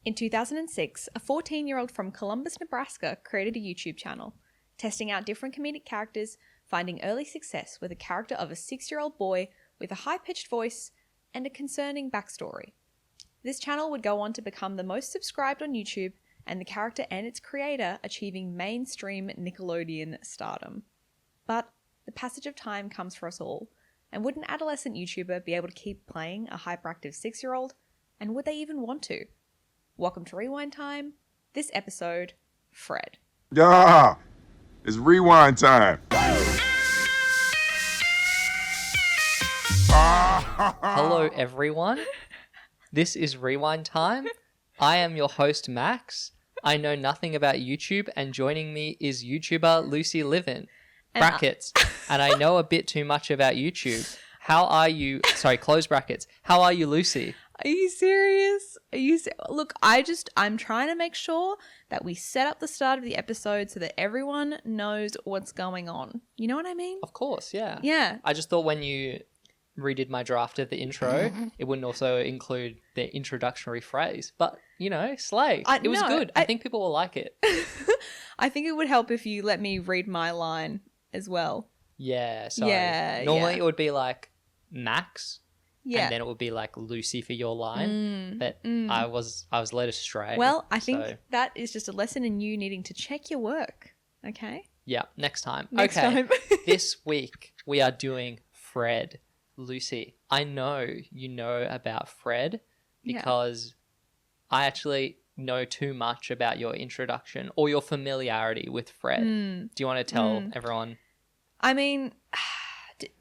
In 2006, a 14-year-old from Columbus, Nebraska created a YouTube channel, testing out different comedic characters, finding early success with a character of a 6-year-old boy with a high-pitched voice and a concerning backstory. This channel would go on to become the most subscribed on YouTube, and the character and its creator achieving mainstream Nickelodeon stardom. But the passage of time comes for us all, and would an adolescent YouTuber be able to keep playing a hyperactive 6-year-old, and would they even want to? Welcome to Rewind Time. This episode, Fred. Yeah, it's rewind time. Hello, everyone. This is Rewind Time. I am your host, Max. I know nothing about YouTube, and joining me is YouTuber Lucy Livin. Brackets. And I know a bit too much about YouTube. How are you? Sorry, close brackets. How are you, Lucy? Are you serious? Look, I'm trying to make sure that we set up the start of the episode so that everyone knows what's going on. You know what I mean? Of course, yeah. Yeah. I just thought when you redid my draft of the intro, it wouldn't also include the introductory phrase. But, you know, slay. It was good. I think people will like it. I think it would help if you let me read my line as well. Yeah, sorry. Yeah, Normally it would be like Max. Yeah. And then it would be like Lucy for your line. But I was led astray. Well, I think that is just a lesson in you needing to check your work. Okay? Yeah, next time. Next time. This week we are doing Fred. Lucy, I know you know about Fred because I actually know too much about your introduction or your familiarity with Fred. Do you want to tell everyone? I mean,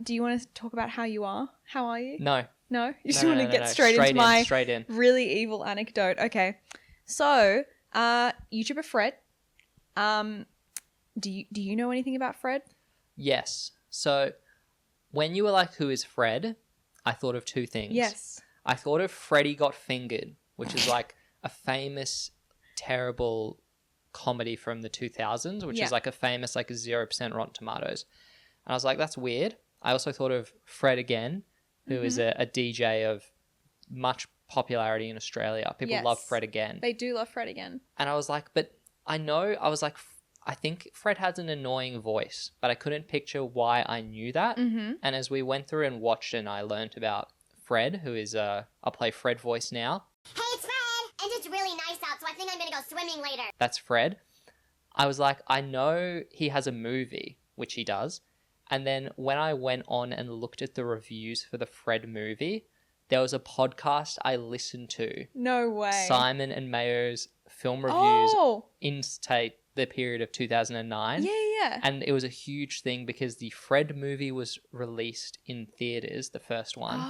do you want to talk about how you are? How are you? No. No? You just want to get straight into my really evil anecdote. Okay. So, YouTuber Fred. Do you know anything about Fred? Yes. So, when you were like, who is Fred? I thought of two things. Yes. I thought of Freddy Got Fingered, which is like a famous, terrible comedy from the 2000s, which is like a famous, like 0% Rotten Tomatoes. And I was like, that's weird. I also thought of Fred Again, who is a DJ of much popularity in Australia. People love Fred Again. They do love Fred Again. And I was like, I think Fred has an annoying voice, but I couldn't picture why I knew that. And as we went through and watched and I learned about Fred, who is, I'll play Fred voice now. Hey, it's Fred! And it's really nice out, so I think I'm gonna go swimming later. That's Fred. I was like, I know he has a movie, which he does. And then when I went on and looked at the reviews for the Fred movie, there was a podcast I listened to. No way. Simon and Mayo's film reviews instate the period of 2009. Yeah. And it was a huge thing because the Fred movie was released in theaters, the first one.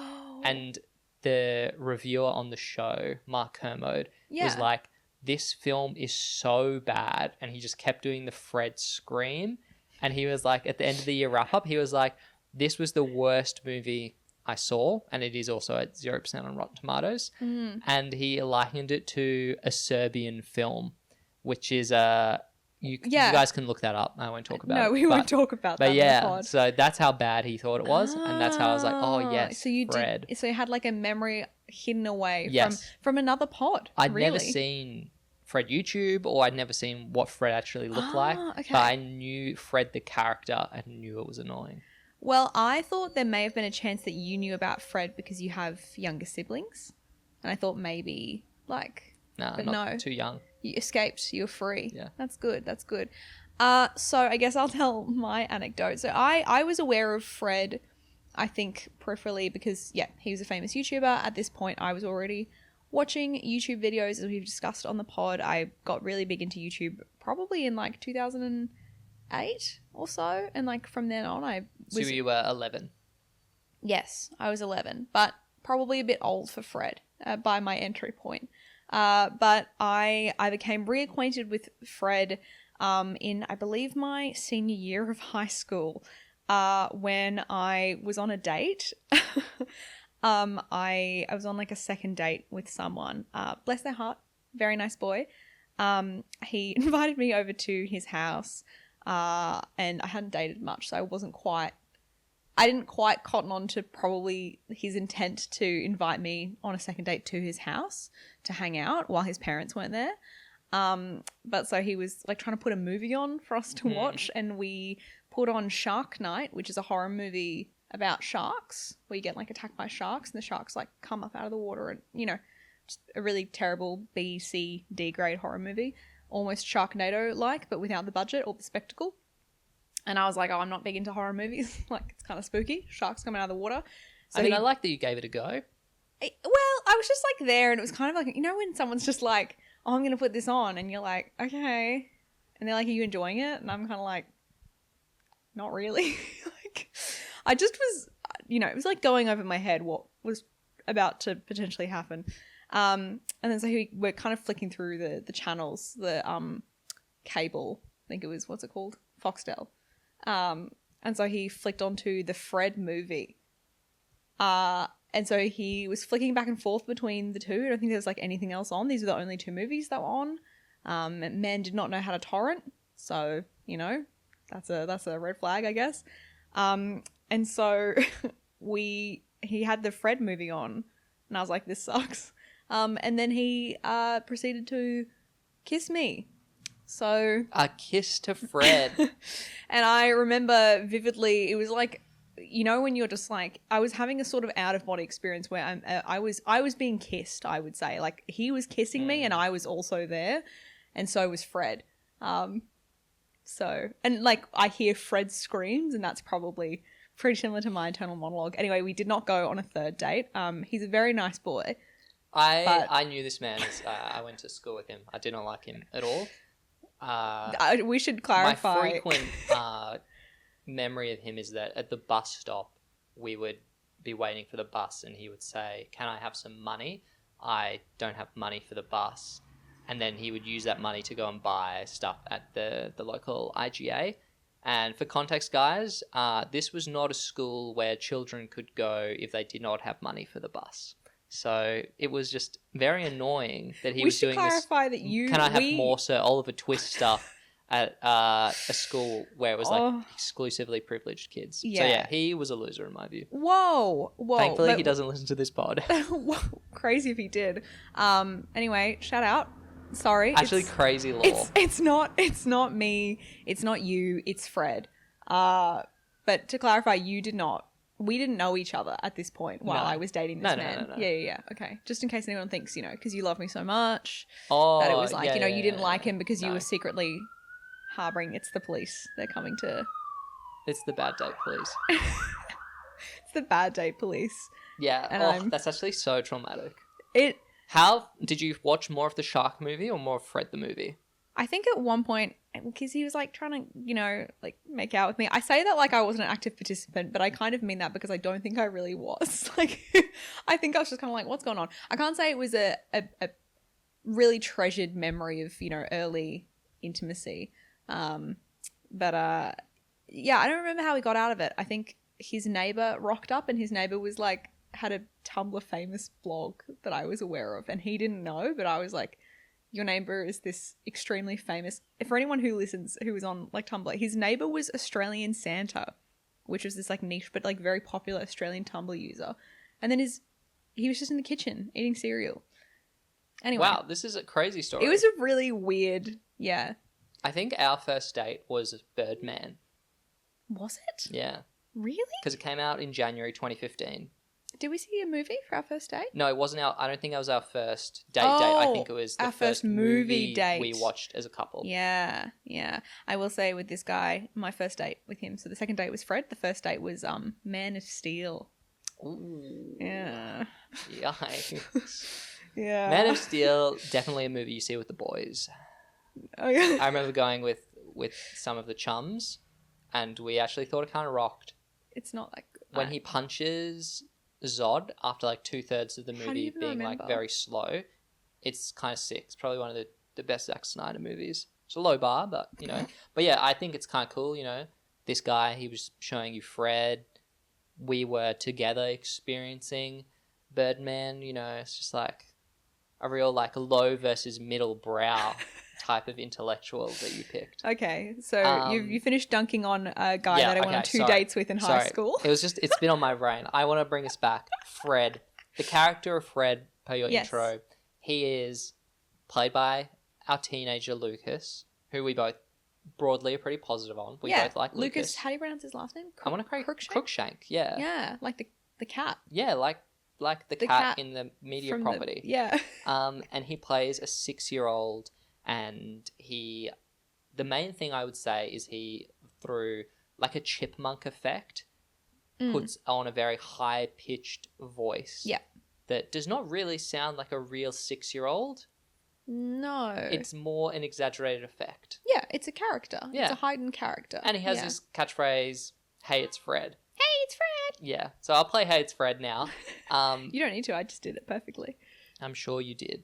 And the reviewer on the show, Mark Kermode, was like, this film is so bad. And he just kept doing the Fred scream. And he was like, at the end of the year wrap-up, he was like, this was the worst movie I saw, and it is also at 0% on Rotten Tomatoes. And he likened it to a Serbian film, which is you guys can look that up. I won't talk about it. No, we won't talk about that. But yeah, so that's how bad he thought it was, and that's how I was like, oh yes, so you Fred. So you had like a memory hidden away Yes. from another pod. I'd really? never seen Fred YouTube, or I'd never seen what Fred actually looked like. Okay. But I knew Fred the character and knew it was annoying. Well, I thought there may have been a chance that you knew about Fred because you have younger siblings. And I thought maybe, like... Nah, but not no. too young. You escaped. You were free. Yeah. That's good. So I guess I'll tell my anecdote. So I was aware of Fred, I think, peripherally because, he was a famous YouTuber. At this point, I was already watching YouTube videos, as we've discussed on the pod. I got really big into YouTube probably in, like, 2008 or so. And, like, from then on, I was... So you were 11? Yes, I was 11, but probably a bit old for Fred by my entry point. But I became reacquainted with Fred in, I believe, my senior year of high school when I was on a date. I was on like a second date with someone. Bless their heart, very nice boy. He invited me over to his house and I hadn't dated much, so I wasn't quite... I didn't quite cotton on to probably his intent to invite me on a second date to his house to hang out while his parents weren't there. But so he was like trying to put a movie on for us to watch, and we put on Shark Night, which is a horror movie about sharks where you get like attacked by sharks and the sharks like come up out of the water, and you know, just a really terrible B, C, D grade horror movie, almost Sharknado like, but without the budget or the spectacle. And I was like, oh, I'm not big into horror movies. Like, it's kind of spooky. Sharks coming out of the water. So I mean, I like that you gave it a go. Well, I was just like there, and it was kind of like, you know, when someone's just like, oh, I'm going to put this on, and you're like, okay. And they're like, are you enjoying it? And I'm kind of like, not really. Like, I just was, you know, it was like going over my head what was about to potentially happen. And then so we're kind of flicking through the channels, the cable, I think it was, what's it called? Foxtel. And so he flicked onto the Fred movie. And so he was flicking back and forth between the two. I don't think there was like anything else on. These were the only two movies that were on. Men did not know how to torrent. So, you know, that's a red flag, I guess. And so he had the Fred movie on, and I was like, this sucks. And then he proceeded to kiss me. So a kiss to Fred. And I remember vividly, it was like, you know, when you're just like, I was having a sort of out of body experience where I was being kissed, I would say. Like, he was kissing me and I was also there, and so was Fred. So, and like, I hear Fred's screams, and that's probably pretty similar to my internal monologue. Anyway, we did not go on a third date. He's a very nice boy. I knew this man. I went to school with him. I did not like him at all. We should clarify. My frequent memory of him is that at the bus stop, we would be waiting for the bus, and he would say, "Can I have some money? I don't have money for the bus." And then he would use that money to go and buy stuff at the local IGA. And for context, guys, this was not a school where children could go if they did not have money for the bus. So it was just very annoying that he was doing this. We should clarify that you... Can I have more Sir Oliver Twist stuff at a school where it was like exclusively privileged kids? Yeah. So yeah, he was a loser in my view. Whoa. Thankfully, he doesn't listen to this pod. Whoa, crazy if he did. Anyway, shout out. Sorry. Actually, crazy law. It's not me. It's not you. It's Fred. But to clarify, we didn't know each other at this point while I was dating this man. No. Yeah. Okay. Just in case anyone thinks, you know, because you love me so much. Oh, that it was like, yeah, you didn't like him because you were secretly harboring. It's the police. They're coming to... It's the bad date police. It's the bad date police. Yeah. And that's actually so traumatic. How did you watch more of the Shark movie or more of Fred the movie? I think at one point, because he was like trying to, you know, like make out with me. I say that like I wasn't an active participant, but I kind of mean that because I don't think I really was. Like, I think I was just kind of like, what's going on? I can't say it was a really treasured memory of, you know, early intimacy. But yeah, I don't remember how we got out of it. I think his neighbor rocked up, and his neighbor was like, had a Tumblr famous blog that I was aware of, and he didn't know, but I was like, your neighbor is this extremely famous... For anyone who listens, who was on like Tumblr, his neighbor was Australian Santa, which was this like niche but like very popular Australian Tumblr user. And then he was just in the kitchen eating cereal. Anyway. Wow, this is a crazy story. It was a really weird... Yeah. I think our first date was Birdman. Was it? Yeah. Really? Because it came out in January 2015. Did we see a movie for our first date? No, it wasn't I don't think that was our first date. I think it was the first movie date we watched as a couple. Yeah. I will say with this guy, my first date with him. So the second date was Fred. The first date was Man of Steel. Ooh. Yeah. Yikes. Yeah. Man of Steel, definitely a movie you see with the boys. Oh, yeah. I remember going with some of the chums, and we actually thought it kind of rocked. It's not that good. When he punches Zod after like 2/3 of the movie being like very slow, it's kind of sick. It's probably one of the best Zack Snyder movies. It's a low bar, but you know. But yeah, I think it's kind of cool. You know, this guy, he was showing you Fred. We were together experiencing Birdman. You know, it's just like a real like low versus middle brow type of intellectual that you picked. Okay, so you finished dunking on a guy that I went on two dates with in high school. It's been on my brain. I want to bring us back. Fred. The character of Fred, per your intro, he is played by our teenager Lucas, who we both broadly are pretty positive on. We both like Lucas. How do you pronounce his last name? I want to create Cruikshank. Yeah. Yeah, like the cat. Yeah, like the cat in the media property. And he plays a 6-year-old, and the main thing I would say is he, through like a chipmunk effect, puts on a very high-pitched voice. Yeah. That does not really sound like a real 6-year-old. No. It's more an exaggerated effect. Yeah, it's a character. Yeah. It's a heightened character. And he has this catchphase, "Hey, it's Fred." Hey, it's Fred! Yeah. So I'll play "Hey, it's Fred" now. You don't need to. I just did it perfectly. I'm sure you did.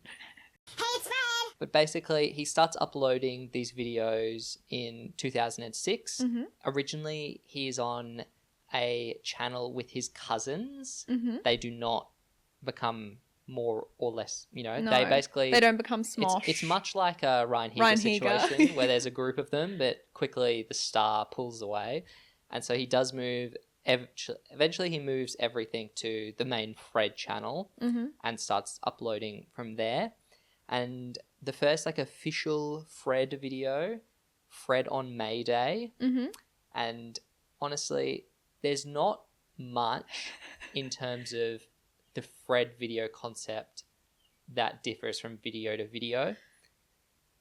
Hey, it's Fred! But basically, he starts uploading these videos in 2006. Mm-hmm. Originally, he's on a channel with his cousins. Mm-hmm. They do not become more or less, No, they don't become smosh. It's much like a Ryan Higa situation where there's a group of them, but quickly the star pulls away. And so he does move, eventually he moves everything to the main Fred channel and starts uploading from there. And the first official Fred video, Fred on May Day. And honestly, there's not much in terms of the Fred video concept that differs from video to video.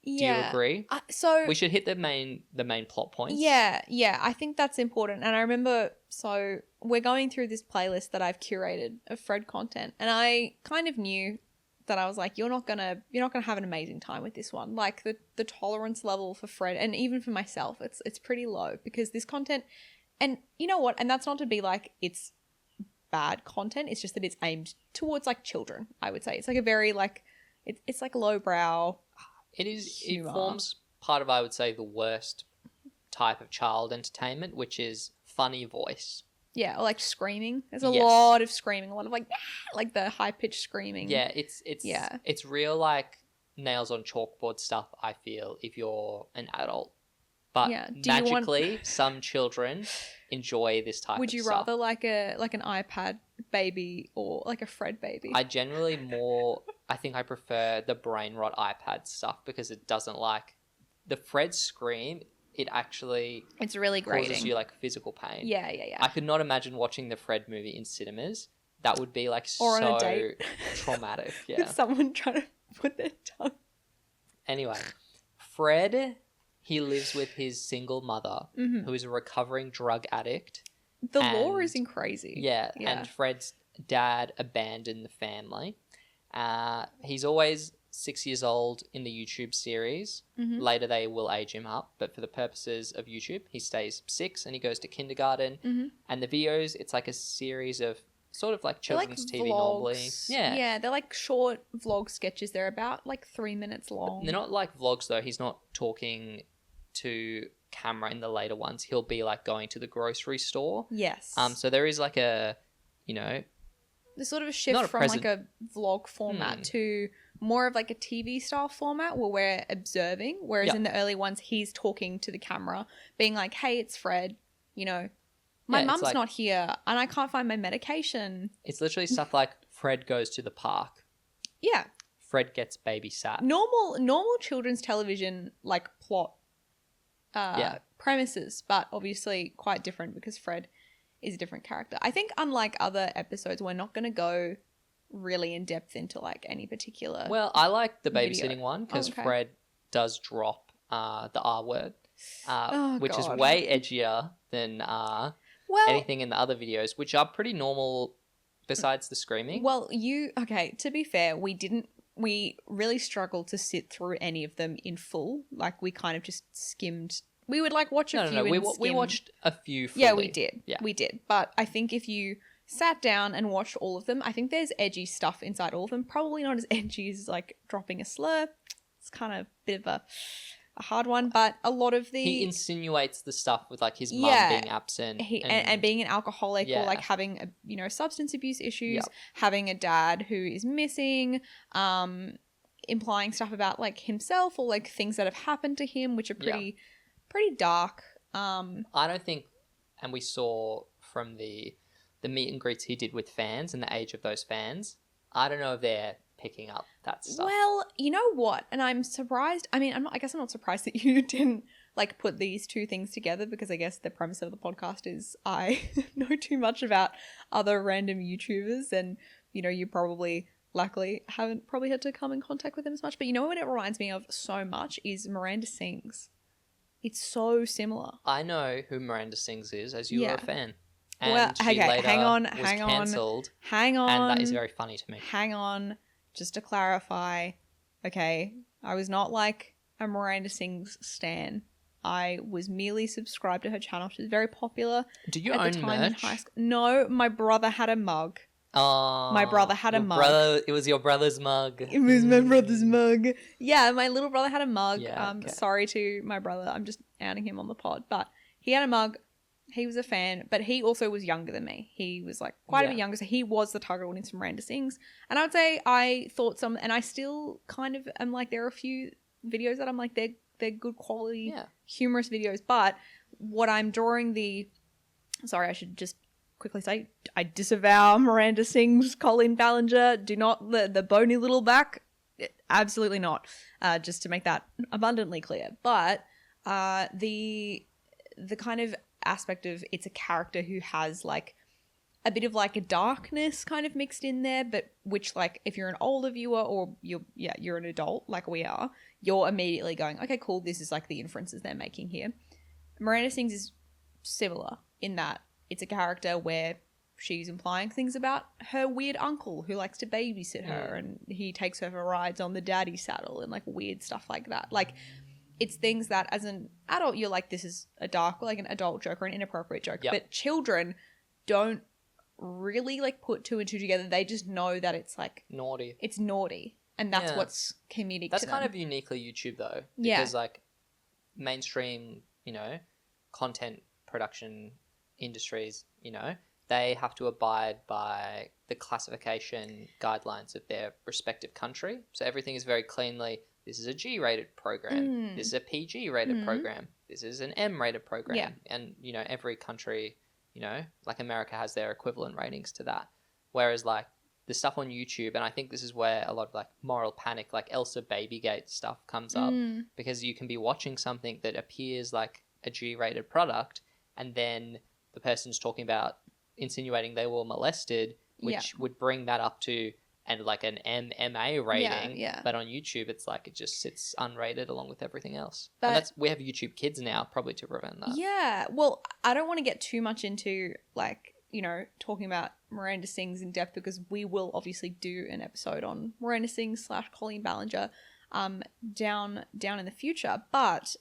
Do you agree? So we should hit the main plot points. Yeah, I think that's important. And I remember, so we're going through this playlist that I've curated of Fred content, and I kind of knew that I was like, you're not gonna have an amazing time with this one. Like the tolerance level for Fred, and even for myself, it's pretty low, because this content, and you know what? And that's not to be like it's bad content. It's just that it's aimed towards like children. I would say it's like a very it's like lowbrow. It forms part of, I would say, the worst type of child entertainment, which is funny voice. Yeah, or like screaming. There's a lot of screaming, a lot of like the high pitched screaming. Yeah, it's real like nails on chalkboard stuff, I feel, if you're an adult. But magically, some children enjoy this type of stuff. Would you rather like an iPad baby or like a Fred baby? I generally I think I prefer the brain rot iPad stuff, because it doesn't the Fred scream. It's really grating. Causes you like physical pain. Yeah. I could not imagine watching the Fred movie in cinemas. That would be like or so on a date. Traumatic. Yeah. With someone trying to put their tongue. Anyway, Fred, he lives with his single mother, who is a recovering drug addict. The lore is crazy. Yeah, and Fred's dad abandoned the family. He's always 6 years old in the YouTube series. Later they will age him up, but for the purposes of YouTube, he stays 6 and he goes to kindergarten. And the videos, it's like a series of sort of like children's TV normally. Yeah, they're like short vlog sketches. They're about like 3 minutes long. They're not like vlogs though. He's not talking to camera in the later ones. He'll be like going to the grocery store. Yes. So there is like there's sort of a shift from like a vlog format to more of like a TV style format where we're observing, whereas in the early ones he's talking to the camera, being like, "Hey, it's Fred, my mum's not here and I can't find my medication." It's literally stuff like Fred goes to the park. Yeah. Fred gets babysat. Normal children's television like plot premises, but obviously quite different because Fred is a different character. I think unlike other episodes, we're not going to go really in depth into like any particular. Well, I like the babysitting one because Fred does drop the R word, which is way edgier than anything in the other videos, which are pretty normal besides the screaming. Well, to be fair, we really struggled to sit through any of them in full. Like we kind of just skimmed. We would like watch a few. We watched a few fully. Yeah, we did. Yeah. We did. But I think if you sat down and watched all of them, I think there's edgy stuff inside all of them. Probably not as edgy as like dropping a slur. It's kind of a bit of a hard one, but a lot of the... He insinuates the stuff with like his mum being absent. And being an alcoholic or like having substance abuse issues, having a dad who is missing. implying stuff about like himself or like things that have happened to him, which are pretty dark. I don't think, and we saw from the meet and greets he did with fans and the age of those fans, I don't know if they're picking up that stuff. Well, you know what? And I'm surprised. I mean, I guess I'm not surprised that you didn't like put these two things together, because I guess the premise of the podcast is I know too much about other random YouTubers, and you know, you probably luckily haven't probably had to come in contact with them as much. But you know what it reminds me of so much is Miranda Sings. It's so similar. I know who Miranda Sings is, as you are a fan. And well, she okay, later hang on. And that is very funny to me. Hang on. Just to clarify, okay, I was not like a Miranda Sings stan. I was merely subscribed to her channel. She was very popular. Do you at own the time merch? In high school. No, my brother had a mug. Oh, my brother had a mug. It was your brother's mug. It was my brother's mug. Yeah, my little brother had a mug. Yeah, okay. Sorry to my brother. I'm just outing him on the pod. But he had a mug. He was a fan, but he also was younger than me. He was like quite a bit younger, so he was the target audience for Miranda Sings. And I would say I thought some, and I still kind of am like, there are a few videos that I'm like, they're good quality, humorous videos. But what I'm drawing sorry, I should just quickly say, I disavow Miranda Sings, Colleen Ballinger. Do not the bony little back. Absolutely not. Just to make that abundantly clear. But the kind of aspect of it's a character who has like a bit of like a darkness kind of mixed in there, but which like if you're an older viewer or you're an adult like we are, you're immediately going, okay, cool, this is like the inferences they're making here. Miranda Sings is similar in that it's a character where she's implying things about her weird uncle who likes to babysit her and he takes her for rides on the daddy saddle and like weird stuff like that. Like it's things that as an adult, you're like, this is a dark, like an adult joke or an inappropriate joke. Yep. But children don't really like put two and two together. They just know that it's like naughty. It's naughty. And that's what's comedic That's to kind them. of uniquely YouTube though. Yeah. Because like mainstream, you know, content production industries, you know, they have to abide by the classification guidelines of their respective country. So everything is very cleanly, this is a G-rated program. This is a PG-rated program. This is an M-rated program. Yeah. And, you know, every country, you know, like America has their equivalent ratings to that. Whereas, like, the stuff on YouTube, and I think this is where a lot of, like, moral panic, like Elsa Babygate stuff comes up. Because you can be watching something that appears like a G-rated product, and then the person's talking about insinuating they were molested, which would bring that up to... and like an MMA rating, but on YouTube it's like it just sits unrated along with everything else. But and we have YouTube Kids now, probably to prevent that. Yeah, well, I don't want to get too much into like, you know, talking about Miranda Sings in depth, because we will obviously do an episode on Miranda Sings / Colleen Ballinger down in the future. But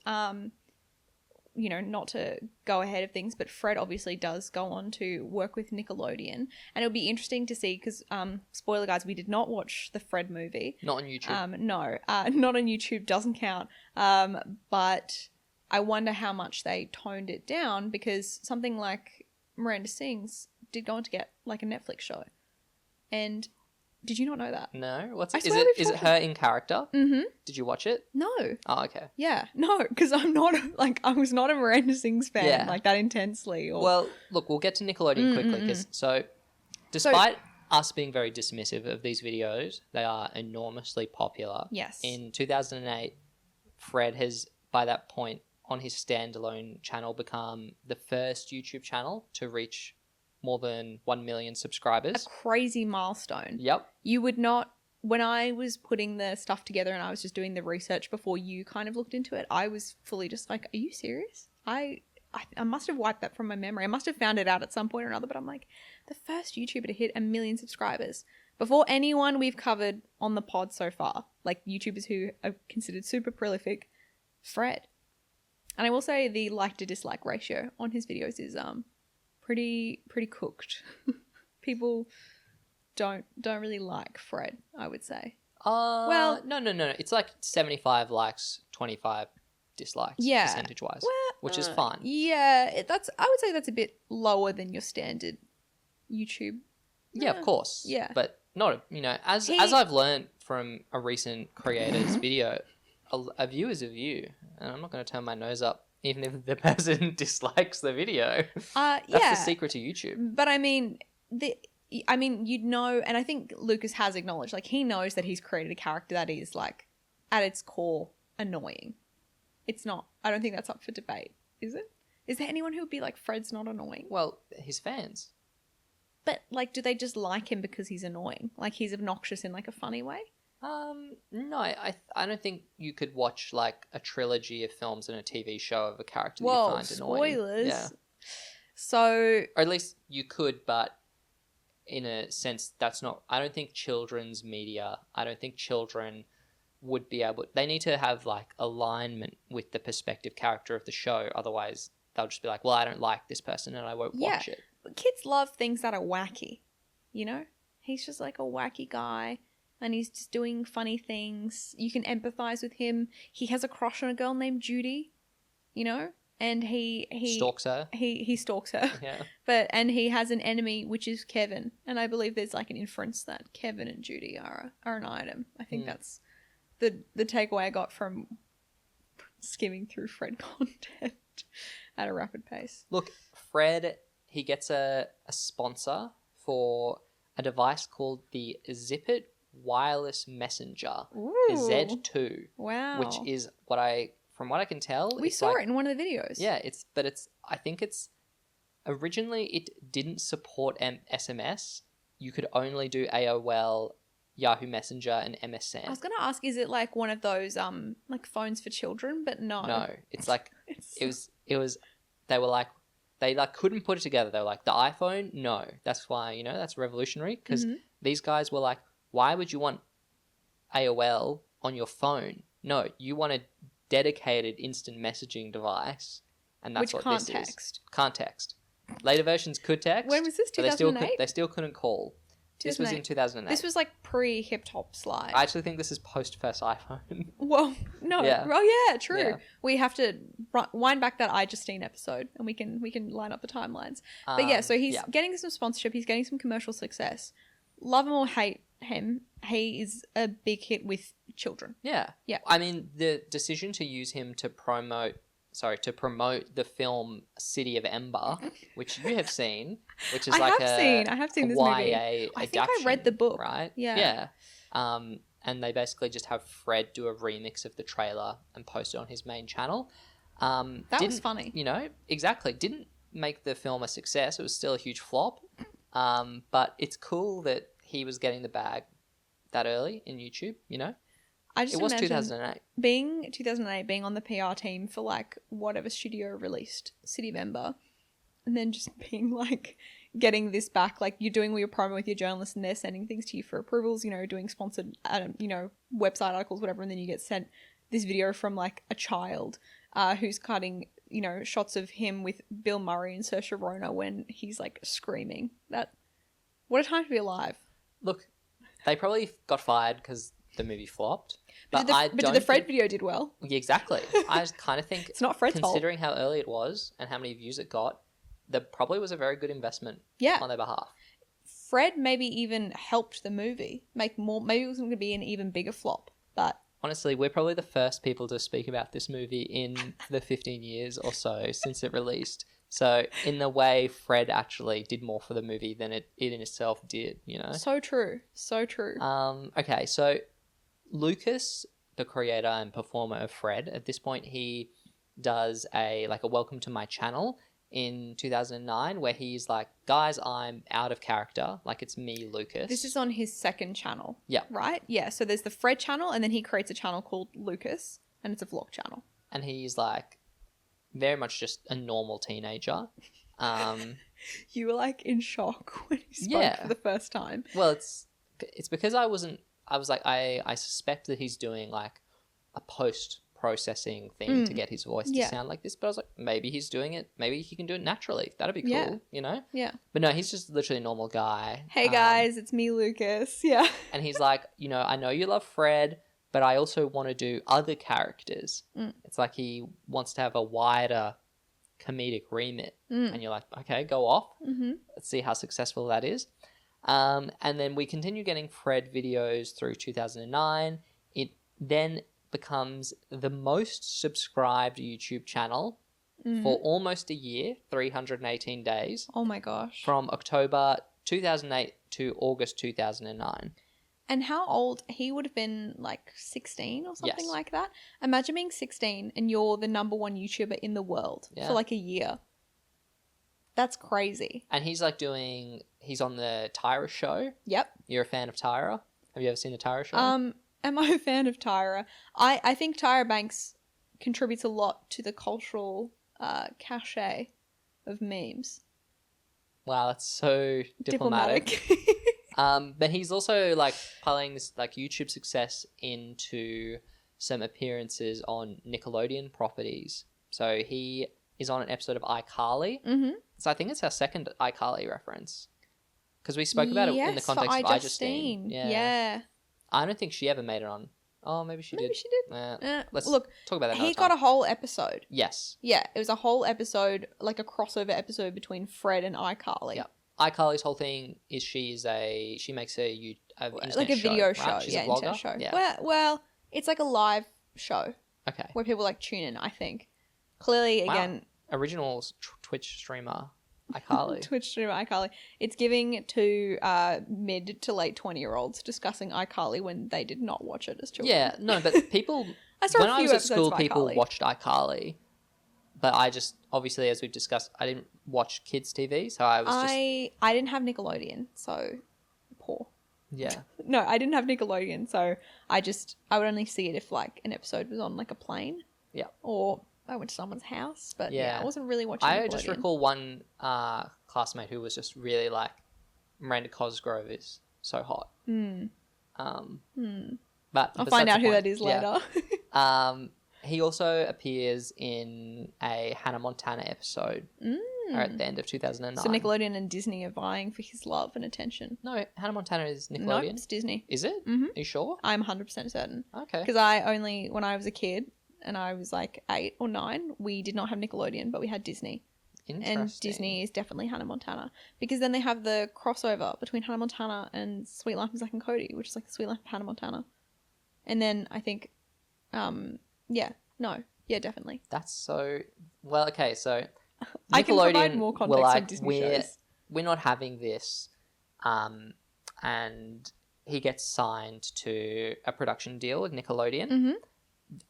you know, not to go ahead of things, but Fred obviously does go on to work with Nickelodeon, and it'll be interesting to see because, spoiler guys, we did not watch the Fred movie. Not on YouTube. No, not on YouTube, doesn't count. But I wonder how much they toned it down, because something like Miranda Sings did go on to get like a Netflix show. And did you not know that? No? What's I it? swear Is it her in character? Mm-hmm. Did you watch it? No. Oh, okay. Yeah, no, because I'm not like, I was not a Miranda Sings fan like that intensely. Or... Well, look, we'll get to Nickelodeon quickly, because despite us being very dismissive of these videos, they are enormously popular. Yes. In 2008, Fred has, by that point, on his standalone channel, become the first YouTube channel to reach more than 1 million subscribers. A crazy milestone. Yep. You would not, when I was putting the stuff together and I was just doing the research before you kind of looked into it, I was fully just like, are you serious? I must have wiped that from my memory. I must have found it out at some point or another, but I'm like, the first YouTuber to hit 1 million subscribers before anyone we've covered on the pod so far, like YouTubers who are considered super prolific, Fred. And I will say the like to dislike ratio on his videos is pretty cooked. People don't really like Fred, I would say. Well, no. It's like 75 likes, 25 dislikes, percentage-wise, which is fine. Yeah, I would say that's a bit lower than your standard YouTube. Yeah, of course. Yeah. But not, you know, as I've learned from a recent creator's video. A view is a view, and I'm not going to turn my nose up even if the person dislikes the video. That's the secret to YouTube. But I mean, you'd know, and I think Lucas has acknowledged, like, he knows that he's created a character that is, like, at its core, annoying. It's not. I don't think that's up for debate, is it? Is there anyone who would be like, Fred's not annoying? Well, his fans. But, like, do they just like him because he's annoying? Like, he's obnoxious in, like, a funny way? No, I don't think you could watch, like, a trilogy of films and a TV show of a character that you find annoying. Spoilers. Yeah. So... Or at least you could, but in a sense, that's not... I don't think children's media... I don't think children would be able... They need to have, like, alignment with the perspective character of the show. Otherwise, they'll just be like, well, I don't like this person and I won't watch it. But kids love things that are wacky, you know? He's just, like, a wacky guy... And he's just doing funny things. You can empathize with him. He has a crush on a girl named Judy, you know? And he stalks her. He stalks her. Yeah. And he has an enemy, which is Kevin. And I believe there's like an inference that Kevin and Judy are an item. I think that's the takeaway I got from skimming through Fred content at a rapid pace. Look, Fred, he gets a sponsor for a device called the Zipit wireless messenger. Ooh. The Z2. Wow. Which is from what I can tell, we saw it in one of the videos. Yeah, I think it's originally it didn't support SMS. You could only do AOL, Yahoo Messenger, and MSN. I was gonna ask, is it like one of those like phones for children? But no. No, it's like it was. They were like they like couldn't put it together. They were like the iPhone. No, that's why that's revolutionary because these guys were like, why would you want AOL on your phone? No, you want a dedicated instant messaging device, and that's what this is. Can't text. Later versions could text. When was this? 2008. They still couldn't call. This was in 2008. This was like pre-hip hop slide. I actually think this is post first iPhone. Well, no. Yeah. Oh yeah, true. Yeah. We have to wind back that iJustine episode, and we can line up the timelines. But yeah, so he's getting some sponsorship. He's getting some commercial success. Love him or hate him, he is a big hit with children. Yeah. I mean, the decision to use him to promote the film City of Ember, which you have seen, which is I have seen this YA movie. I think I read the book. Right? Yeah. And they basically just have Fred do a remix of the trailer and post it on his main channel. That was funny. Exactly. Didn't make the film a success. It was still a huge flop. But it's cool that he was getting the bag that early in YouTube, I just it was 2008. Being on the PR team for like whatever studio released City of Ember, and then just being like getting this back, like you're doing all your promo with your journalists and they're sending things to you for approvals, doing sponsored, website articles, whatever, and then you get sent this video from like a child who's cutting, shots of him with Bill Murray and Saoirse Ronan when he's like screaming. What a time to be alive. Look, they probably got fired because the movie flopped. But the Fred video did well. Yeah, exactly. I just kind of think it's not Fred's fault. Considering how early it was and how many views it got, that probably was a very good investment on their behalf. Fred maybe even helped the movie make more. Maybe it was going to be an even bigger flop. But honestly, we're probably the first people to speak about this movie in the 15 years or so since it released. So in the way, Fred actually did more for the movie than it in itself did, So true. So true. Okay, so Lucas, the creator and performer of Fred, at this point he does a welcome to my channel in 2009 where he's like, guys, I'm out of character. Like, it's me, Lucas. This is on his second channel. Yeah. Right? Yeah. So there's the Fred channel and then he creates a channel called Lucas and it's a vlog channel. And he's like very much just a normal teenager. You were like in shock when he spoke for the first time. Well, it's because I was like, I suspect that he's doing like a post-processing thing to get his voice to sound like this. But I was like, maybe he's doing it. Maybe he can do it naturally. That'd be cool, Yeah. But no, he's just literally a normal guy. Hey guys, it's me, Lucas. Yeah. And he's like, I know you love Fred, but I also want to do other characters. It's like he wants to have a wider comedic remit. And you're like, okay, go off. Let's see how successful that is. And then we continue getting Fred videos through 2009. It then becomes the most subscribed YouTube channel for almost a year, 318 days. Oh my gosh. From October 2008 to August 2009. And how old? He would have been like 16 or something Yes. like that. Imagine being 16 and you're the number one YouTuber in the world for like a year. That's crazy. And he's like he's on the Tyra show. Yep. You're a fan of Tyra? Have you ever seen the Tyra show? Am I a fan of Tyra? I think Tyra Banks contributes a lot to the cultural cachet of memes. Wow, that's so diplomatic. But he's also like piling this like YouTube success into some appearances on Nickelodeon properties. So he is on an episode of iCarly. Mm-hmm. So I think it's our second iCarly reference. Because we spoke about it in the context of iJustine. Yeah. I don't think she ever made it on. Oh, maybe she did. Maybe she did. Let's Look, talk about that another he time. got a whole episode. Yes. Yeah, it was a whole episode, like a crossover episode between Fred and iCarly. Yeah. iCarly's whole thing is she makes a like a video show. Right? She's a blogger. Internet show. Yeah. Well, it's like a live show. Okay. Where people like tune in, I think. Clearly, again... Original Twitch streamer iCarly. Twitch streamer iCarly. It's giving to mid to late 20-year-olds discussing iCarly when they did not watch it as children. Yeah, no, but people... when I was at school, people watched iCarly. But I just, obviously, as we've discussed, I didn't watch kids' TV, so I was I didn't have Nickelodeon, so poor. Yeah. No, I didn't have Nickelodeon, so I would only see it if, like, an episode was on, like, a plane. Yeah. Or I went to someone's house, but I wasn't really watching I Nickelodeon. just recall one classmate who was just really like, Miranda Cosgrove is so hot. But I'll find out who that is later. He also appears in a Hannah Montana episode at the end of 2009. So Nickelodeon and Disney are vying for his love and attention. No, Hannah Montana is Nickelodeon. No, it's Disney. Is it? Mm-hmm. Are you sure? I'm 100% certain. Okay. Because when I was a kid and I was like 8 or 9, we did not have Nickelodeon, but we had Disney. Interesting. And Disney is definitely Hannah Montana. Because then they have the crossover between Hannah Montana and Sweet Life of Zack and Cody, which is like the Sweet Life of Hannah Montana. And then I think, definitely. That's so... Well, okay, so... I can provide more context on Disney shows. We're not having this, and he gets signed to a production deal with Nickelodeon. Mm-hmm.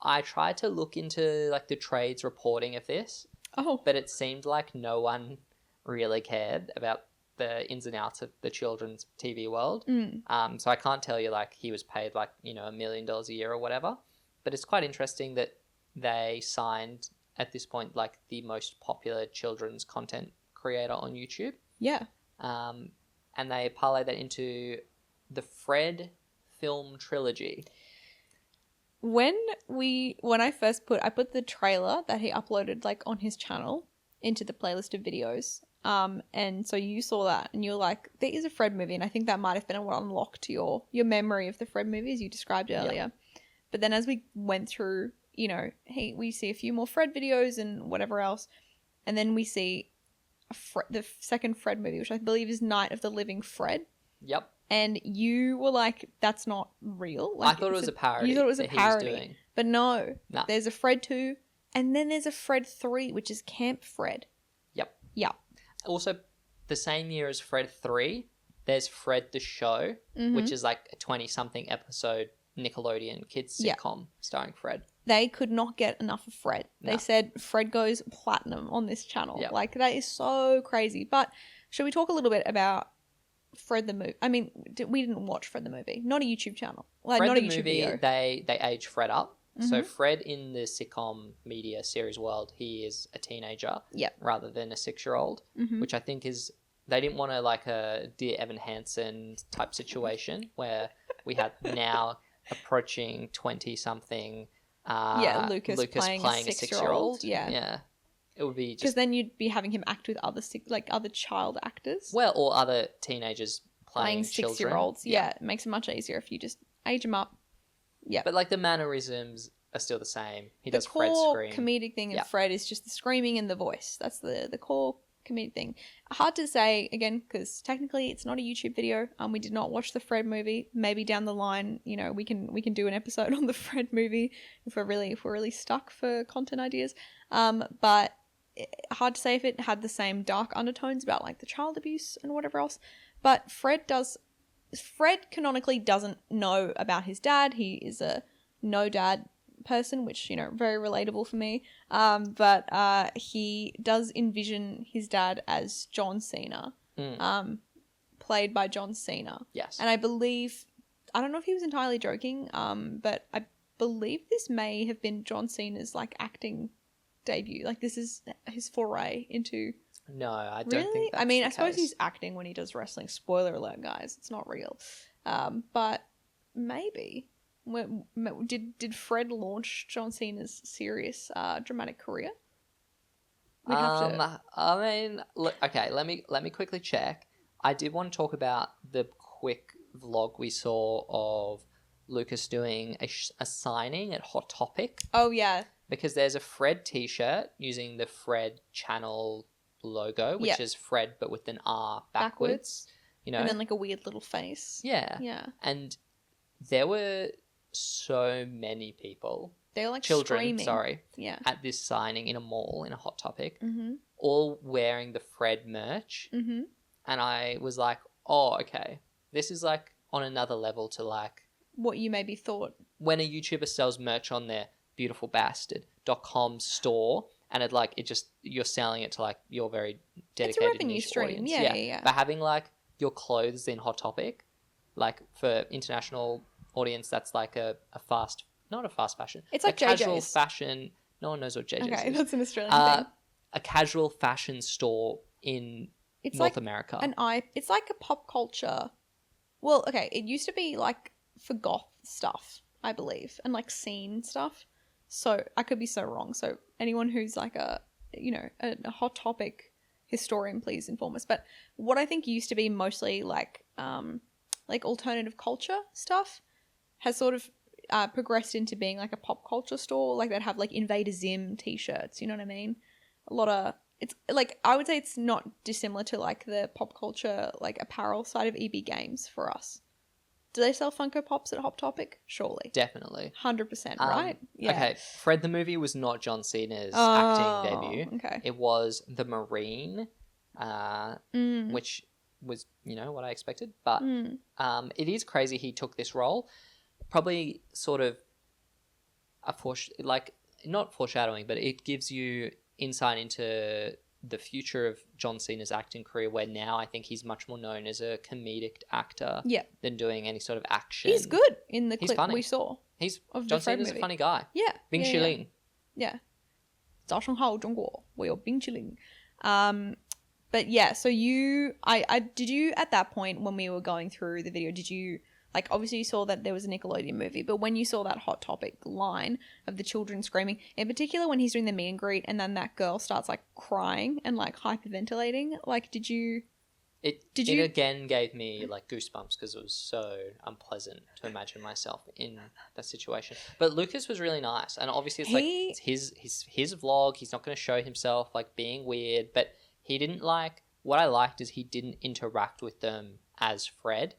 I tried to look into like the trades reporting of this, but it seemed like no one really cared about the ins and outs of the children's TV world. So I can't tell you like he was paid like $1 million a year or whatever. But it's quite interesting that they signed at this point like the most popular children's content creator on YouTube. Yeah. And they parlay that into the Fred film trilogy. When I put the trailer that he uploaded like on his channel into the playlist of videos. And so you saw that and you're like, there is a Fred movie, and I think that might have been what unlocked your memory of the Fred movie as you described earlier. Yep. But then as we went through, we see a few more Fred videos and whatever else, and then we see the second Fred movie, which I believe is Night of the Living Fred. Yep. And you were like, that's not real. Like, I thought it was a parody. You thought it was a parody. But no. Nah. There's a Fred 2, and then there's a Fred 3, which is Camp Fred. Yep. Yep. Also, the same year as Fred 3, there's Fred the Show, which is like a 20-something episode Nickelodeon kids sitcom starring Fred. They could not get enough of Fred. They said Fred goes platinum on this channel. Yep. Like, that is so crazy. But should we talk a little bit about Fred the movie? I mean, we didn't watch Fred the movie. Not a YouTube channel. Like, Fred not a the YouTube movie, video. They age Fred up. Mm-hmm. So Fred in the sitcom media series world, he is a teenager rather than a 6-year-old, which I think is... They didn't want like a Dear Evan Hansen type situation where we have now approaching 20-something... Lucas playing a 6-year-old. Yeah. It would be just... Because then you'd be having him act with other child actors. Well, or other teenagers playing 6-year-olds. Yeah, it makes it much easier if you just age them up. Yeah. But like the mannerisms are still the same. He does the Fred core scream. Comedic thing of Fred is just the screaming and the voice. That's the core comedic thing. Hard to say, again, because technically it's not a YouTube video. We did not watch the Fred movie. Maybe down the line, you know, we can do an episode on the Fred movie if we're really stuck for content ideas. But hard to say if it had the same dark undertones about like the child abuse and whatever else. But Fred canonically doesn't know about his dad. He is a no dad person, which, you know, very relatable for me. But he does envision his dad as John Cena, played by John Cena. Yes. And I don't know if he was entirely joking, but I believe this may have been John Cena's like acting debut. Like this is his foray into. No, I don't think that's I mean, the I suppose case. he's acting when he does wrestling. Spoiler alert, guys. It's not real. But maybe. Did Fred launch John Cena's serious dramatic career? I mean, look, okay, let me quickly check. I did want to talk about the quick vlog we saw of Lucas doing a signing at Hot Topic. Oh, yeah. Because there's a Fred t-shirt using the Fred channel logo, which is Fred but with an R backwards. You know? And then like a weird little face. Yeah. Yeah. And there were so many people, they were like children, screaming. sorry, at this signing in a mall in a Hot Topic, mm-hmm. all wearing the Fred merch. Mm-hmm. And I was like, oh, okay, this is like on another level to like what you maybe thought when a YouTuber sells merch on their beautifulbastard.com store, and it just you're selling it to like your very dedicated it's a revenue niche stream. audience. Yeah. But having like your clothes in Hot Topic, like for international audience, that's like not a fast fashion. It's like casual JJ's. fashion. No one knows what JJ's Okay, is. that's an Australian thing. A casual fashion store in North America. It's like a pop culture. Well, okay, it used to be like for goth stuff, I believe, and like scene stuff. So I could be so wrong. So anyone who's like a Hot Topic historian, please inform us. But what I think used to be mostly like alternative culture stuff has sort of progressed into being like a pop culture store. Like they'd have like Invader Zim t-shirts, you know what I mean? A lot of, it's like, I would say it's not dissimilar to like the pop culture, like apparel side of EB Games for us. Do they sell Funko Pops at Hot Topic? Surely. Definitely. 100%, right? Yeah. Okay, Fred the movie was not John Cena's acting debut. Okay. It was The Marine, which was, what I expected. But it is crazy he took this role. Probably sort of not foreshadowing, but it gives you insight into the future of John Cena's acting career, where now I think he's much more known as a comedic actor than doing any sort of action. He's good in the He's clip funny. we saw. John Cena's a funny guy. Yeah. Bing Shilling. Yeah. 早上好中国我有冰淇淋 But yeah, so did you at that point when we were going through the video, did you like, obviously you saw that there was a Nickelodeon movie, but when you saw that Hot Topic line of the children screaming, in particular when he's doing the meet and greet and then that girl starts like crying and like hyperventilating, like It again gave me like goosebumps because it was so unpleasant to imagine myself in that situation. But Lucas was really nice, and obviously it's his vlog. He's not going to show himself like being weird, but he didn't what I liked is he didn't interact with them as Fred.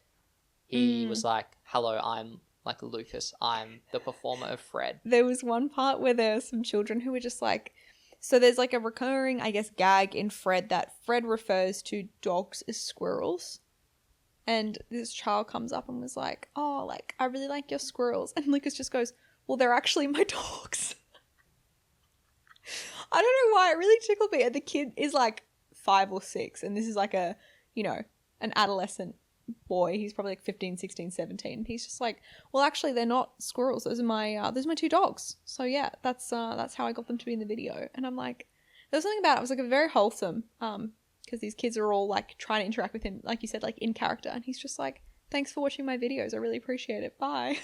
He was like, hello, I'm like Lucas. I'm the performer of Fred. There was one part where there were some children who were just like, so there's like a recurring, I guess, gag in Fred that Fred refers to dogs as squirrels. And this child comes up and was like, oh, like, I really like your squirrels. And Lucas just goes, well, they're actually my dogs. I don't know why. It really tickled me. And the kid is like 5 or 6. And this is like an adolescent boy. He's probably like 15, 16, 17. He's just like, well, actually, they're not squirrels. Those are my 2 dogs. So yeah, that's how I got them to be in the video. And I'm like, there was something about it. It was like a very wholesome, because these kids are all like trying to interact with him, like you said, like in character. And he's just like, thanks for watching my videos. I really appreciate it. Bye.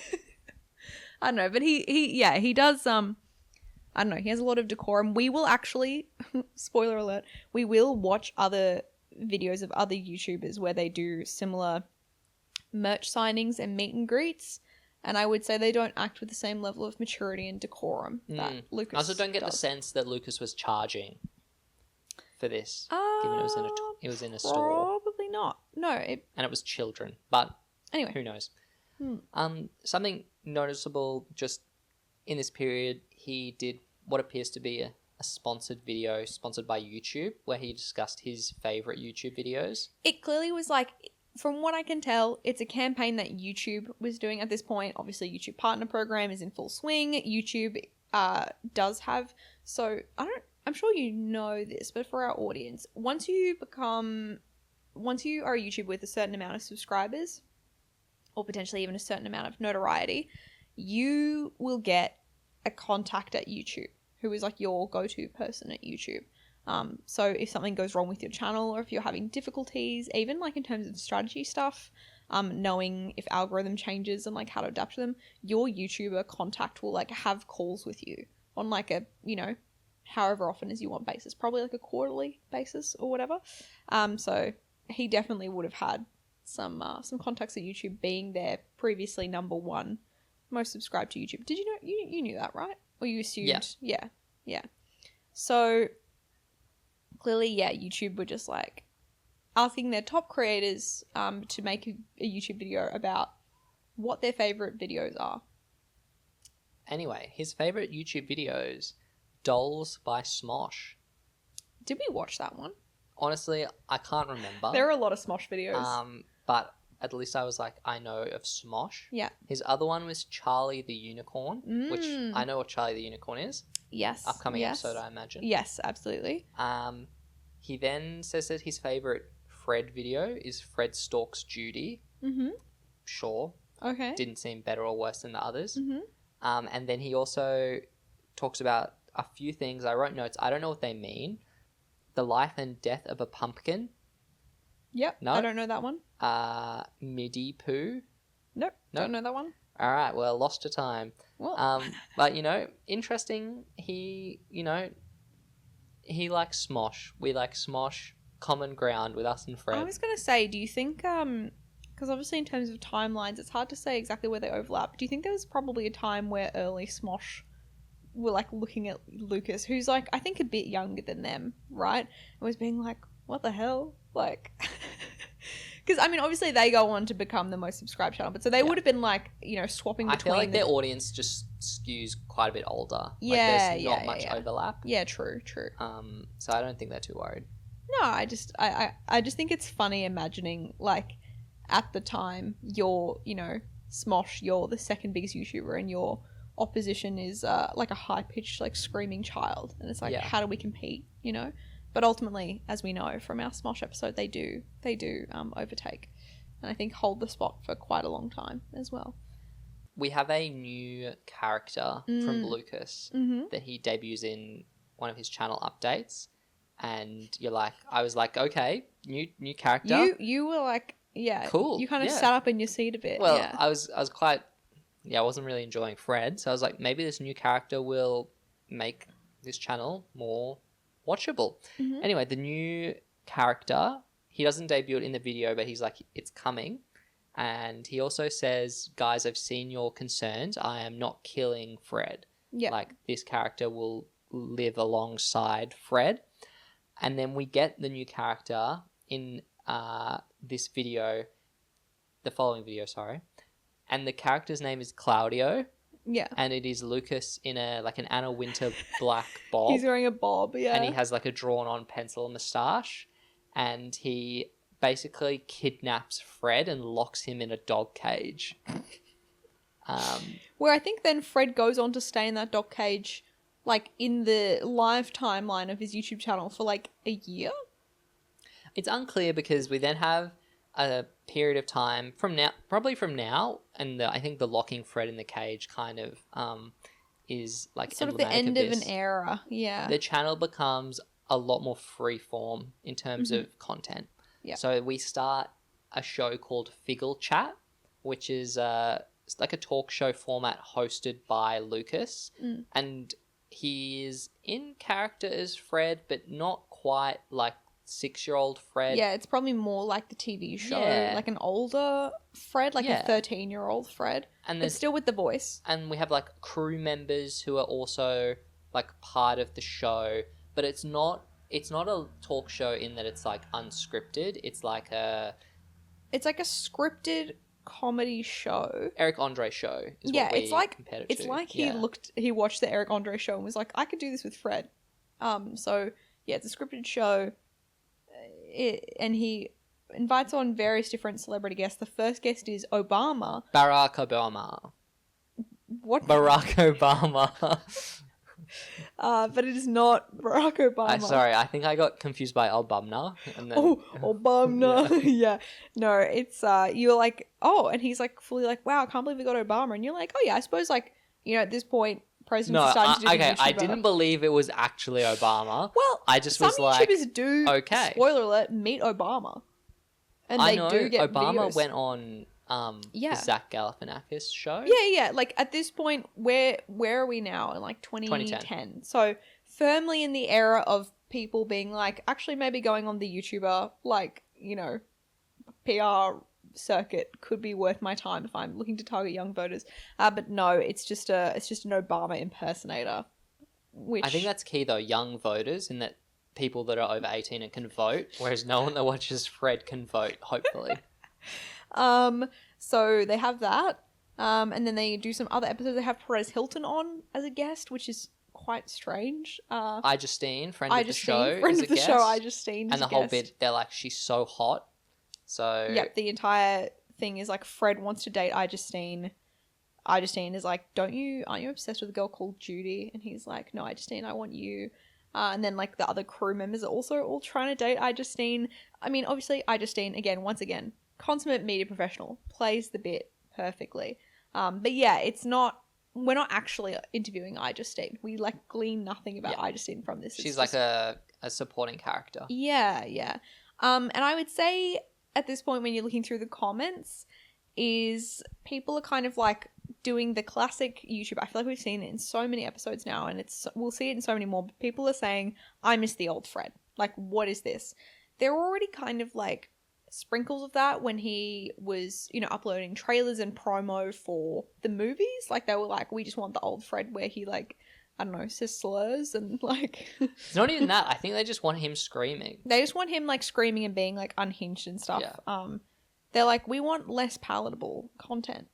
I don't know, but he does. I don't know. He has a lot of decorum. We will actually, spoiler alert, we will watch other videos of other YouTubers where they do similar merch signings and meet and greets, and I would say they don't act with the same level of maturity and decorum that Lucas I also don't get does. the sense that Lucas was charging for this, given it was in a store. Probably not. No. And it was children, but Anyway. who knows? Something noticeable just in this period, he did what appears to be a sponsored video sponsored by YouTube, where he discussed his favorite YouTube videos. It clearly was like, from what I can tell, it's a campaign that YouTube was doing at this point. Obviously, YouTube Partner Program is in full swing. YouTube does have, I'm sure you know this, but for our audience, once you are a YouTuber with a certain amount of subscribers, or potentially even a certain amount of notoriety, you will get a contact at YouTube who is like your go-to person at YouTube. So if something goes wrong with your channel, or if you're having difficulties, even like in terms of strategy stuff, knowing if algorithm changes and like how to adapt to them, your YouTuber contact will like have calls with you on like a, however often as you want basis, probably like a quarterly basis or whatever. So he definitely would have had some contacts at YouTube, being their previously number one most subscribed to YouTube. Did you know you knew that, right? Or you assumed? Yeah. So clearly, YouTube were just like asking their top creators to make a YouTube video about what their favorite videos are. Anyway, his favorite YouTube videos, Dolls by Smosh. Did we watch that one? Honestly, I can't remember. There are a lot of Smosh videos. But at least I was like, I know of Smosh. Yeah. His other one was Charlie the Unicorn, which I know what Charlie the Unicorn is. Yes. Upcoming episode, I imagine. Yes, absolutely. He then says that his favorite Fred video is Fred Stalks Judy. Mm-hmm. Sure. Okay. Didn't seem better or worse than the others. Mm-hmm. And then he also talks about a few things. I wrote notes. I don't know what they mean. The life and death of a pumpkin. Yep. No. I don't know that one. Midi Poo. Nope. Don't know that one. All right. Well, lost to time. Well. But interesting. He likes Smosh. We like Smosh. Common ground with us and Fred. I was gonna say, do you think because obviously in terms of timelines, it's hard to say exactly where they overlap. Do you think there was probably a time where early Smosh were like looking at Lucas, who's like I think a bit younger than them, right? And was being like, what the hell, like. Because, I mean, obviously they go on to become the most subscribed channel, but so they would have been, like, swapping between... I feel like their audience just skews quite a bit older. Yeah, there's not much overlap. Yeah, true. So I don't think they're too worried. No, I just think it's funny imagining, like, at the time, you're, Smosh, you're the second biggest YouTuber, and your opposition is, like, a high-pitched, like, screaming child. And it's like, how do we compete, But ultimately, as we know from our Smosh episode, they do overtake, and I think hold the spot for quite a long time as well. We have a new character from Lucas that he debuts in one of his channel updates, and I was like, okay, new character. You were like, cool. You kind of sat up in your seat a bit. Well, I was quite, I wasn't really enjoying Fred, so I was like, maybe this new character will make this channel more watchable. Anyway, the new character, he doesn't debut it in the video, but he's like, it's coming. And he also says, guys, I've seen your concerns. I am not killing Fred. Yeah. Like, this character will live alongside Fred. And then we get the new character in this video, the following video, sorry. And the character's name is Claudio. Yeah. And it is Lucas in an Anna Wintour black bob. He's wearing a bob, yeah. And he has like a drawn-on pencil moustache. And he basically kidnaps Fred and locks him in a dog cage. Where I think then Fred goes on to stay in that dog cage, like, in the live timeline of his YouTube channel for, like, a year? It's unclear because we then have a period of time from now, and I think the locking Fred in the cage kind of is like sort of the end of an era. Yeah, the channel becomes a lot more freeform in terms of content. Yeah. So we start a show called Figgle Chat, which is it's like a talk show format hosted by Lucas, and he is in character as Fred, but not quite like 6-year-old Fred. Yeah, it's probably more like the TV show, like an older Fred, like a 13-year-old Fred, but still with the voice. And we have like crew members who are also like part of the show, but it's not it's not a talk show in that it's like unscripted. It's like a scripted comedy show. Eric Andre show is Yeah, what we it's like compared it it's to. like Yeah. he watched the Eric Andre show and was like, I could do this with Fred. So yeah, it's a scripted show. And he invites on various different celebrity guests. The first guest is Obama. Barack Obama. What? Barack Obama. But it is not Barack Obama. Sorry, I think I got confused by Obama. And then... Oh, Obama. Yeah. No, it's you're like, oh, and he's like fully like, wow, I can't believe we got Obama, and you're like, oh yeah, I suppose like, you know, at this point presidents are starting to do the okay, I YouTuber. didn't believe it was actually Obama. Well, I just some was like, YouTubers do. okay. Spoiler alert: meet Obama, and I they know do get Obama videos. went on Yeah. the Zach Galifianakis show. Yeah. Like at this point, where are we now? In like 2010. So firmly in the era of people being like, actually, maybe going on the YouTuber, like, you know, PR circuit could be worth my time if I'm looking to target young voters. But no, it's just an Obama impersonator. Which I think that's key though, young voters, in that people that are over 18 and can vote, whereas no one that watches Fred can vote, hopefully. So they have that. And then they do some other episodes. They have Perez Hilton on as a guest, which is quite strange. Justine, friend of the show, friend is of a the guest. show, Justine, and the whole bit, they're like, she's so hot. So yep, the entire thing is like Fred wants to date Justine. Justine is like, aren't you obsessed with a girl called Judy? And he's like, no, Justine, I want you. And then like the other crew members are also all trying to date Justine. I mean, obviously Justine, once again, consummate media professional, plays the bit perfectly. But yeah, we're not actually interviewing Justine. We like glean nothing about Justine from this. She's like a supporting character. Yeah. And I would say at this point when you're looking through the comments is people are kind of like doing the classic YouTube. I feel like we've seen it in so many episodes now, and we'll see it in so many more. But people are saying, I miss the old Fred. Like, what is this? There were already kind of like sprinkles of that when he was, you know, uploading trailers and promo for the movies. Like, they were like, we just want the old Fred where he like, I don't know, says slurs and like... It's not even that. I think they just want him screaming. They just want him like screaming and being like unhinged and stuff. Yeah. They're like, we want less palatable content,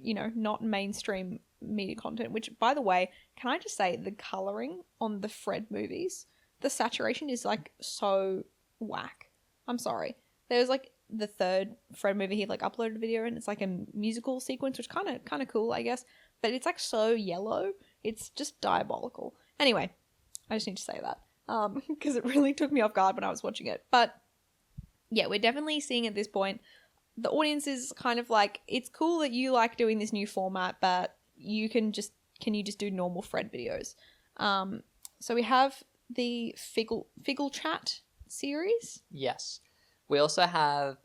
you know, not mainstream media content, which, by the way, can I just say the colouring on the Fred movies, the saturation is like so whack. I'm sorry. There was like the third Fred movie, he like uploaded a video and it's like a musical sequence, which kind of cool, I guess. But it's like so yellow. It's just diabolical. Anyway, I just need to say that because it really took me off guard when I was watching it. But yeah, we're definitely seeing at this point, the audience is kind of like, it's cool that you like doing this new format, but can you just do normal Fred videos? So we have the Figgle Chat series. Yes. We also have,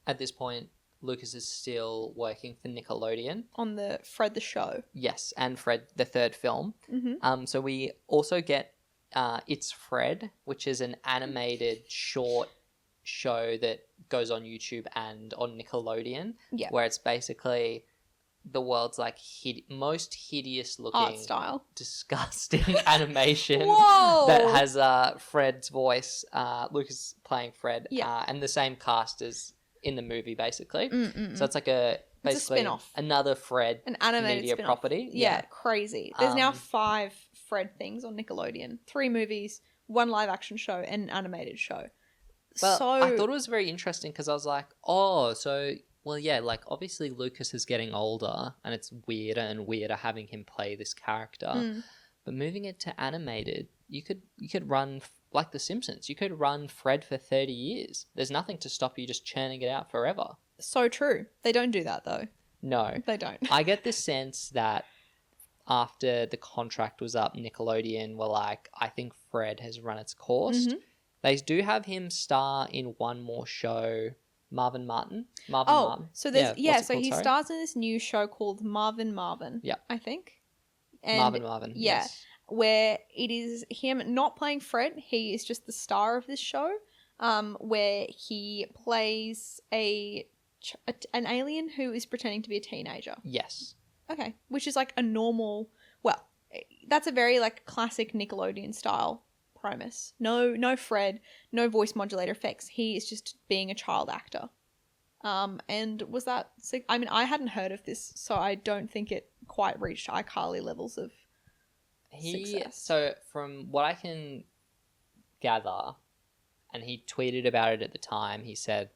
at this point, Lucas is still working for Nickelodeon. On the Fred the Show. Yes, and Fred, the third film. Mm-hmm. So we also get It's Fred, which is an animated short show that goes on YouTube and on Nickelodeon. Yeah. Where it's basically the world's like most hideous looking art style, disgusting animation. Whoa! That has Fred's voice, Lucas playing Fred, yeah. And the same cast as in the movie, basically. Mm-mm-mm. So it's like basically a spin-off. Another Fred, an animated media spin-off. property. Yeah, crazy. There's now 5 Fred things on Nickelodeon. 3 movies, 1 live action show, and an animated show. But so I thought it was very interesting because I was like, well, yeah, like obviously Lucas is getting older and it's weirder and weirder having him play this character. But moving it to animated, you could run like The Simpsons. You could run Fred for 30 years. There's nothing to stop you just churning it out forever. So true. They don't do that though. No. They don't. I get the sense that after the contract was up, Nickelodeon were like, I think Fred has run its course. Mm-hmm. They do have him star in one more show, Marvin Martin. So there's so he Sorry? stars in this new show called Marvin. Yeah. I think. And Marvin. Yeah. Yes. Where it is him not playing Fred, he is just the star of this show. Where he plays an alien who is pretending to be a teenager. Yes. Okay, which is like a normal. Well, that's a very like classic Nickelodeon style premise. No Fred, no voice modulator effects. He is just being a child actor. And was that... I mean, I hadn't heard of this, so I don't think it quite reached iCarly levels of success. So from what I can gather, and he tweeted about it at the time, he said,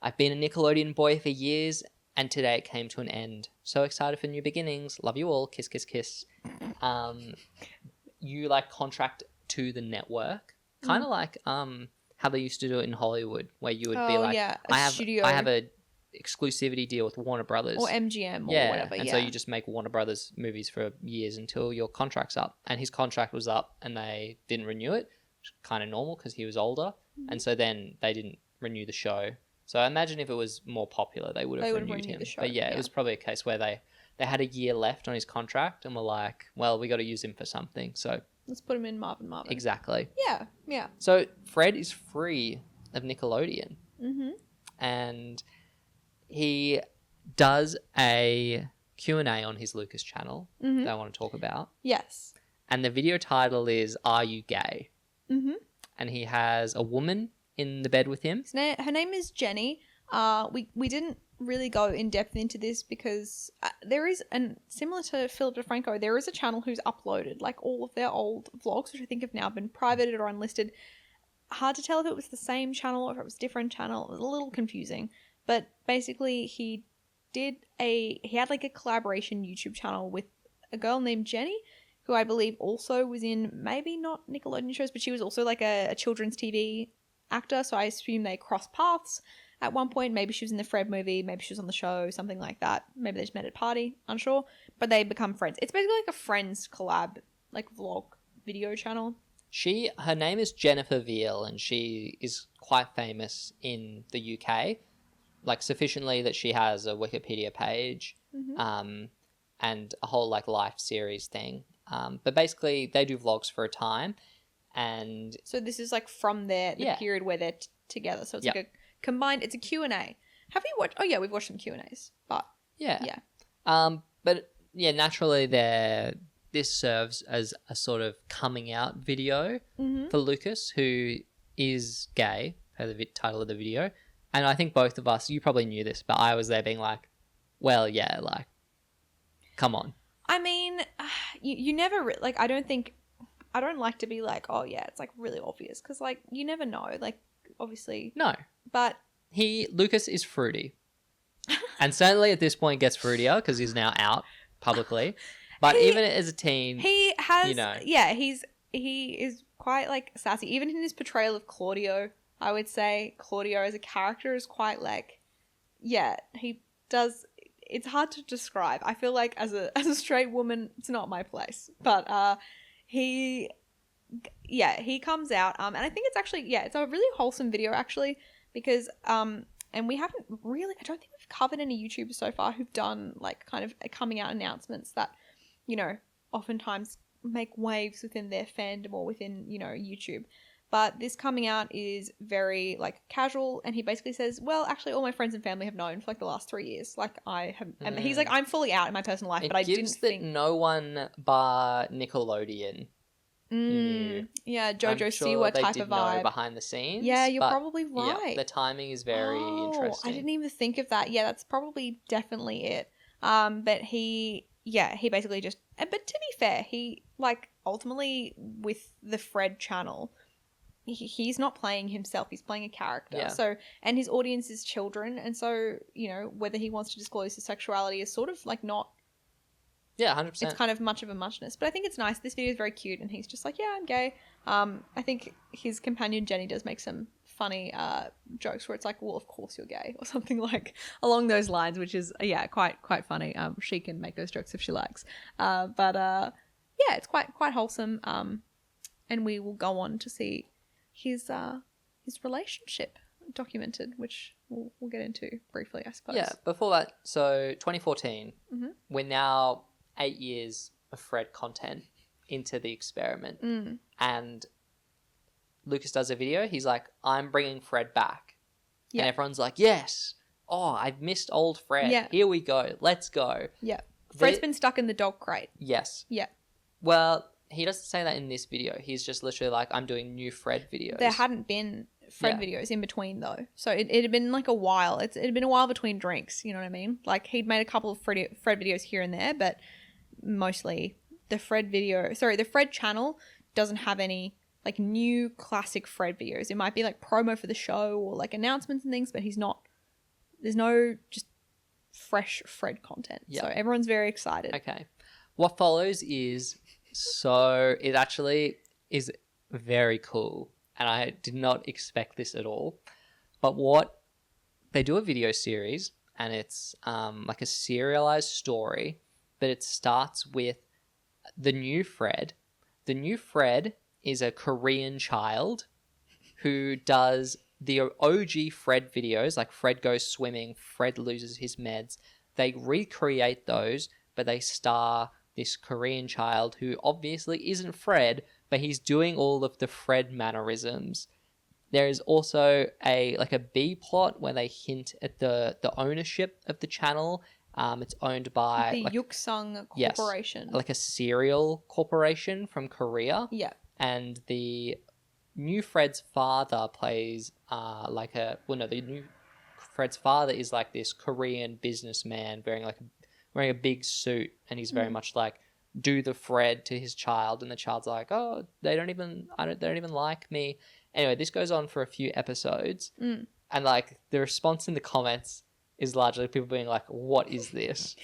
"I've been a Nickelodeon boy for years, and today it came to an end. So excited for new beginnings. Love you all. Kiss, kiss, kiss." You like contract to the network, kind of like how they used to do it in Hollywood, where you would be like, I have a exclusivity deal with Warner Brothers or MGM or whatever. And so you just make Warner Brothers movies for years until your contract's up. And his contract was up, and they didn't renew it, which is kind of normal because he was older, and so then they didn't renew the show. So I imagine if it was more popular, they would have renewed him. But yeah, it was probably a case where they had a year left on his contract and were like, well, we got to use him for something. So let's put him in Marvin. Exactly. Yeah. So Fred is free of Nickelodeon. Mm-hmm. And he does a Q&A on his Lucas channel that I want to talk about. Yes. And the video title is "Are You Gay?" Mm-hmm. And he has a woman in the bed with him. Her name is Jenny. We didn't really go in depth into this because there is, and similar to Philip DeFranco, there is a channel who's uploaded like all of their old vlogs, which I think have now been privated or unlisted. Hard to tell if it was the same channel or if it was a different channel. It was a little confusing, but basically he had like a collaboration YouTube channel with a girl named Jenny, who I believe also was in maybe not Nickelodeon shows, but she was also like a children's TV actor, so I assume they crossed paths at one point. Maybe she was in the Fred movie, maybe she was on the show, something like that. Maybe they just met at a party, unsure. But they become friends. It's basically like a friends collab, like vlog video channel. Her name is Jennifer Veal, and she is quite famous in the UK, like sufficiently that she has a Wikipedia page, and a whole like life series thing. But basically they do vlogs for a time. And so this is like from the period where they're together. So it's like a combined, it's a Q&A. Have you watched? Oh yeah, we've watched some Q&As, but yeah. But yeah, naturally this serves as a sort of coming out video for Lucas, who is gay, per the title of the video. And I think both of us, you probably knew this, but I was there being like, well, yeah, like, come on. I mean, you never, like, I don't like to be like, oh yeah, it's like really obvious, because like you never know, like obviously. No. But Lucas is fruity. And certainly at this point gets fruitier because he's now out publicly. But even as a teen, he has, he is quite like sassy. Even in his portrayal of Claudio, I would say Claudio as a character is quite like, he does. It's hard to describe. I feel like as a straight woman, it's not my place. But he comes out, and I think it's actually, it's a really wholesome video actually, because and we haven't really, I don't think we've covered any YouTubers so far who've done like kind of coming out announcements that, you know, oftentimes make waves within their fandom or within, you know, YouTube. But this coming out is very like casual, and he basically says, well, actually all my friends and family have known for like the last 3 years. Like I have, and he's like, I'm fully out in my personal life, but I didn't think no one bar Nickelodeon knew. Yeah, JoJo I'm sure Siwa they type did of know vibe behind the scenes. Yeah, you're probably right. Yeah, the timing is very interesting. I didn't even think of that. Yeah, that's probably definitely it. But he basically just, but to be fair, he like ultimately with the Fred channel, he's not playing himself, he's playing a character. Yeah. So, and his audience is children, and so, you know, whether he wants to disclose his sexuality is sort of like not, 100%. it's kind of much of a muchness. But I think it's nice. This video is very cute, and he's just like, yeah, I'm gay. I think his companion Jenny does make some funny jokes where it's like, well, of course you're gay, or something like along those lines, which is quite funny. She can make those jokes if she likes. But it's quite wholesome. And we will go on to see his relationship documented, which we'll get into briefly, I suppose. Yeah, before that, so 2014, we're now 8 years of Fred content into the experiment. And Lucas does a video. He's like, I'm bringing Fred back. Yeah. And everyone's like, yes. Oh, I've missed old Fred. Yeah. Here we go. Let's go. Yeah. Fred's been stuck in the dog crate. Yes. Yeah. Well, he doesn't say that in this video. He's just literally like, I'm doing new Fred videos. There hadn't been Fred videos in between though, so it had been like a while. It had been a while between drinks. You know what I mean? Like he'd made a couple of Fred videos here and there, but mostly the Fred channel doesn't have any like new classic Fred videos. It might be like promo for the show or like announcements and things, but there's no just fresh Fred content. Yep. So everyone's very excited. Okay. What follows it actually is very cool, and I did not expect this at all. But they do a video series, and it's like a serialized story, but it starts with the new Fred. The new Fred is a Korean child who does the OG Fred videos, like Fred goes swimming, Fred loses his meds. They recreate those, but they star this Korean child who obviously isn't Fred, but he's doing all of the Fred mannerisms. There is also a B plot where they hint at the ownership of the channel. It's owned by the Yuksung Corporation. Yes, like a cereal corporation from Korea. Yeah. And the new Fred's father plays the new Fred's father is like this Korean businessman wearing a big suit, and he's very much like, do the Fred to his child, and the child's like, oh, they don't even like me. Anyway, this goes on for a few episodes, and like the response in the comments is largely people being like, what is this?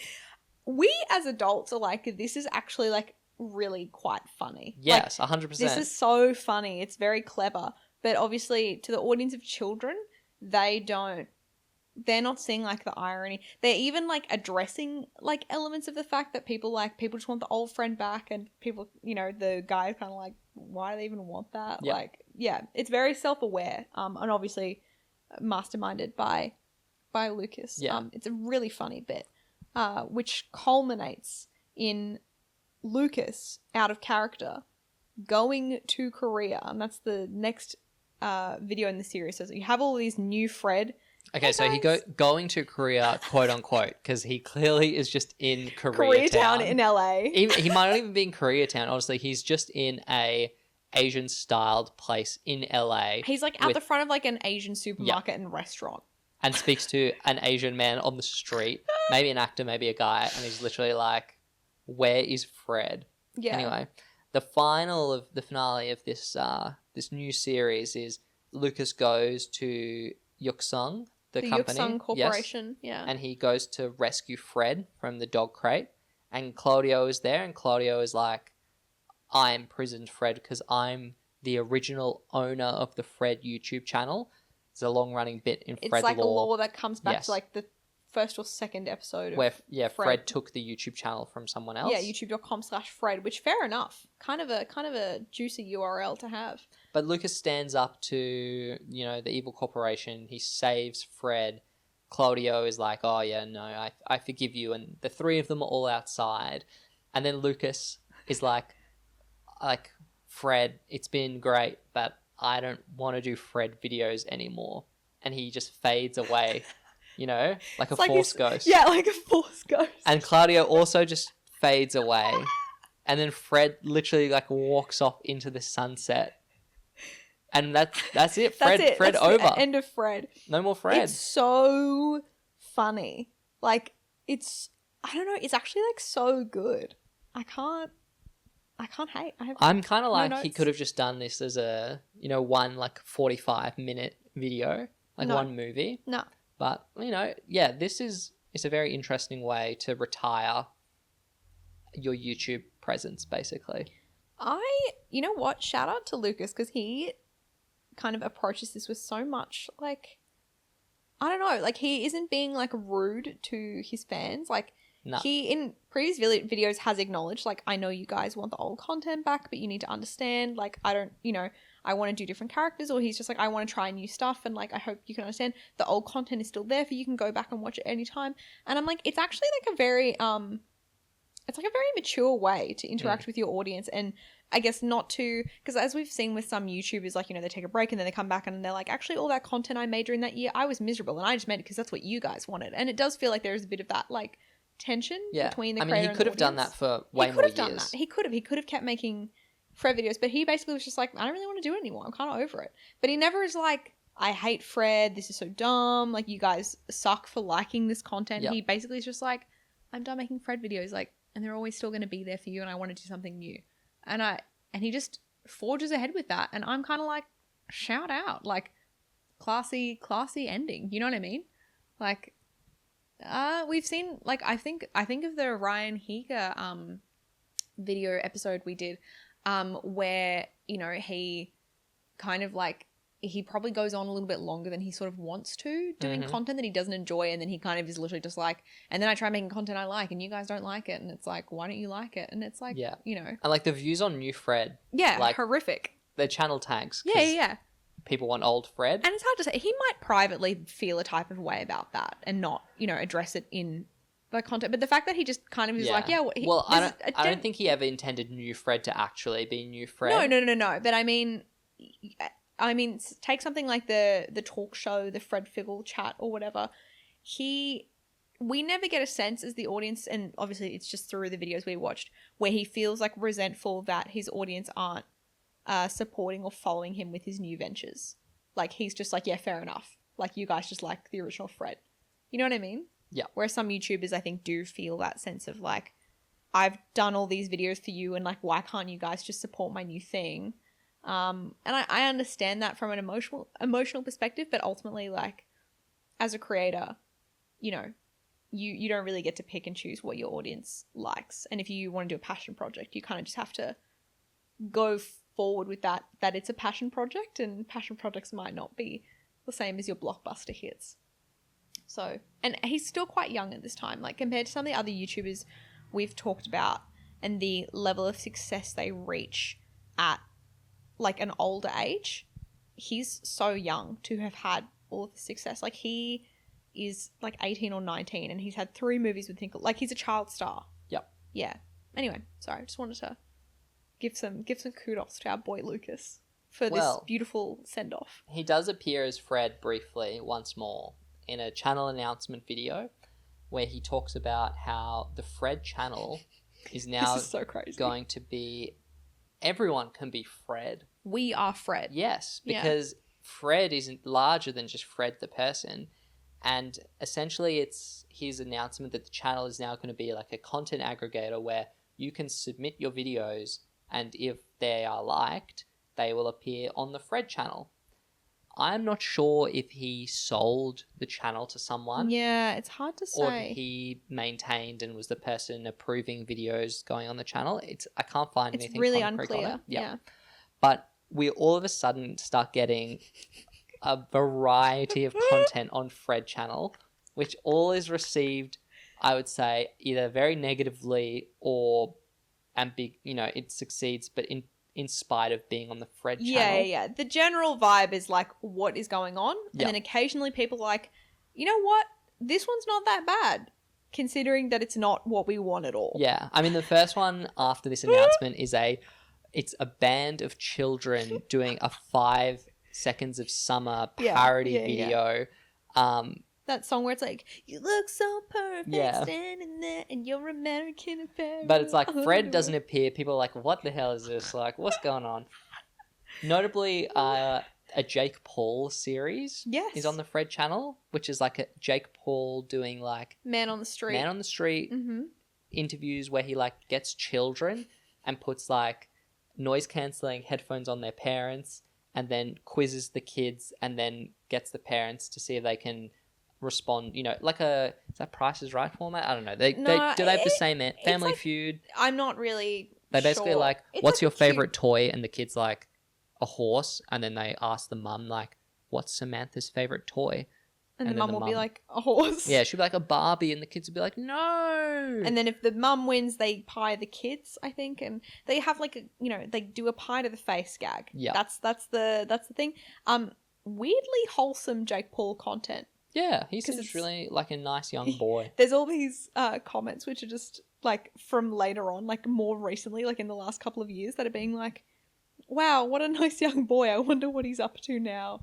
We as adults are like, this is actually like really quite funny. Yes, 100%. This is so funny. It's very clever. But obviously to the audience of children, they're not seeing like the irony. They're even like addressing like elements of the fact that people just want the old friend back, and people, the guy's kind of like, why do they even want that? Yeah. Like, yeah, it's very self-aware, and obviously masterminded by Lucas. Yeah. It's a really funny bit, which culminates in Lucas out of character going to Korea, and that's the next video in the series. So you have all these new Fred. Okay, so he going to Korea, quote unquote, because he clearly is just in Koreatown in LA. He might not even be in Koreatown. Honestly, he's just in a Asian styled place in LA. He's like at the front of like an Asian supermarket and restaurant, and speaks to an Asian man on the street, maybe an actor, maybe a guy, and he's literally like, where is Fred? Yeah. Anyway, the finale of this new series is Lucas goes to Yuksung, the company. Yuksung Corporation, yes, yeah. and he goes to rescue Fred from the dog crate, and Claudio is there, and Claudio is like, I imprisoned Fred because I'm the original owner of the Fred YouTube channel. It's a long-running bit in Fred lore. It's like a lore that comes back to like the first or second episode of where Fred took the YouTube channel from someone else. Yeah, youtube.com/Fred, which fair enough. Kind of a juicy URL to have. But Lucas stands up to, the evil corporation. He saves Fred. Claudio is like, oh yeah, no, I forgive you. And the three of them are all outside. And then Lucas is like, Fred, it's been great, but I don't want to do Fred videos anymore. And he just fades away. Like a force ghost. Yeah, like a force ghost. And Claudio also just fades away. And then Fred literally like walks off into the sunset. And that's it. Fred that's over. The end of Fred. No more Fred. It's so funny. Like, it's actually like so good. I can't hate. I'm kind of like, notes. He could have just done this as a, one like 45-minute video, like one movie. No. But, it's a very interesting way to retire your YouTube presence, basically. You know what? Shout out to Lucas, because he kind of approaches this with so much, like, I don't know, like, he isn't being, like, rude to his fans. Like, no. He, in previous videos, has acknowledged, like, I know you guys want the old content back, but you need to understand, like, I don't, I want to do different characters, or he's just like, I want to try new stuff, and like, I hope you can understand the old content is still there for you. You can go back and watch it anytime. And I'm like, it's actually like a very, it's like a very mature way to interact with your audience. And I guess not to, because as we've seen with some YouTubers, like, they take a break and then they come back and they're like, actually, all that content I made during that year, I was miserable and I just made it because that's what you guys wanted. And it does feel like there is a bit of that, like, tension Yeah. between the I creator mean, he and could the have done that audience. for way He more could have done years. that. He could have kept making Fred videos, but he basically was just like, I don't really want to do it anymore. I'm kind of over it. But he never is like, I hate Fred. This is so dumb. Like, you guys suck for liking this content. Yep. He basically is just like, I'm done making Fred videos. Like, and they're always still going to be there for you. And I want to do something new. And he just forges ahead with that. And I'm kind of like, shout out, like, classy ending. You know what I mean? Like, we've seen, like, I think of the Ryan Higa video episode we did, where, you know, he kind of like, he probably goes on a little bit longer than he sort of wants to, doing content that he doesn't enjoy, and then he kind of is literally just like, and then I try making content I like, and you guys don't like it, and it's like, why don't you like it? And it's like, you know. And like the views on new Fred. Yeah, like, horrific. The channel tags. Yeah. People want old Fred. And it's hard to say. He might privately feel a type of way about that and not, you know, address it in the content. But the fact that he just kind of is like, yeah. Well, I don't think he ever intended new Fred to actually be new Fred. No. But I mean, take something like the talk show, the Fred Figgle chat or whatever. We never get a sense as the audience, and obviously it's just through the videos we watched, where he feels like resentful that his audience aren't supporting or following him with his new ventures. Like, he's just like, yeah, fair enough. Like, you guys just like the original Fred. You know what I mean? Yeah. Whereas some YouTubers, I think, do feel that sense of like, I've done all these videos for you, and like, why can't you guys just support my new thing? And I understand that from an emotional perspective, but ultimately, like, as a creator, you know, you don't really get to pick and choose what your audience likes. And if you want to do a passion project, you kind of just have to go forward with that it's a passion project, and passion projects might not be the same as your blockbuster hits. So, and he's still quite young at this time, like, compared to some of the other YouTubers we've talked about and the level of success they reach at like an older age. He's so young to have had all of the success. Like, he is like 18 or 19 and he's had 3 movies with Nickelodeon. Like, he's a child star. Yep. Yeah. Anyway, sorry, I just wanted to give some kudos to our boy Lucas for this beautiful send-off. He does appear as Fred briefly once more in a channel announcement video where he talks about how the Fred channel is now so crazy. Going to be, everyone can be Fred. We are Fred. Yes, because Fred isn't larger than just Fred the person. And essentially it's his announcement that the channel is now going to be like a content aggregator where you can submit your videos, and if they are liked, they will appear on the Fred channel. I'm not sure if he sold the channel to someone. Yeah, it's hard to say. Or if he maintained and was the person approving videos going on the channel. I can't find anything really concrete unclear. on it. Yeah. But we all of a sudden start getting a variety of content on Fred channel, which all is received, I would say, either very negatively or it succeeds, but in spite of being on the Fred channel. Yeah. The general vibe is like, what is going on? And then occasionally people are like, you know what? This one's not that bad, considering that it's not what we want at all. Yeah. I mean, the first one after this announcement is it's a band of children doing a 5 seconds of summer parody video. That song where it's like, you look so perfect standing there and you're American Apparel. But it's like, Fred doesn't appear. People are like, what the hell is this? Like, what's going on? Notably, a Jake Paul series is on the Fred channel, which is like a Jake Paul doing like Man on the Street interviews where he like gets children and puts like noise cancelling headphones on their parents and then quizzes the kids and then gets the parents to see if they can respond, like is that Price is Right format? I don't know. Do they have the same Family like, Feud? I'm not really They basically sure. like, what's your favorite toy? And the kid's like, a horse. And then they ask the mum like, what's Samantha's favorite toy? And the mum will be like, a horse. Yeah, she'll be like a Barbie, and the kids will be like, no. And then if the mum wins, they pie the kids, I think, and they have like they do a pie to the face gag. Yeah, that's the thing. Weirdly wholesome Jake Paul content. Yeah, he seems really like a nice young boy. There's all these comments which are just like from later on, like more recently, like in the last couple of years, that are being like, wow, what a nice young boy. I wonder what he's up to now.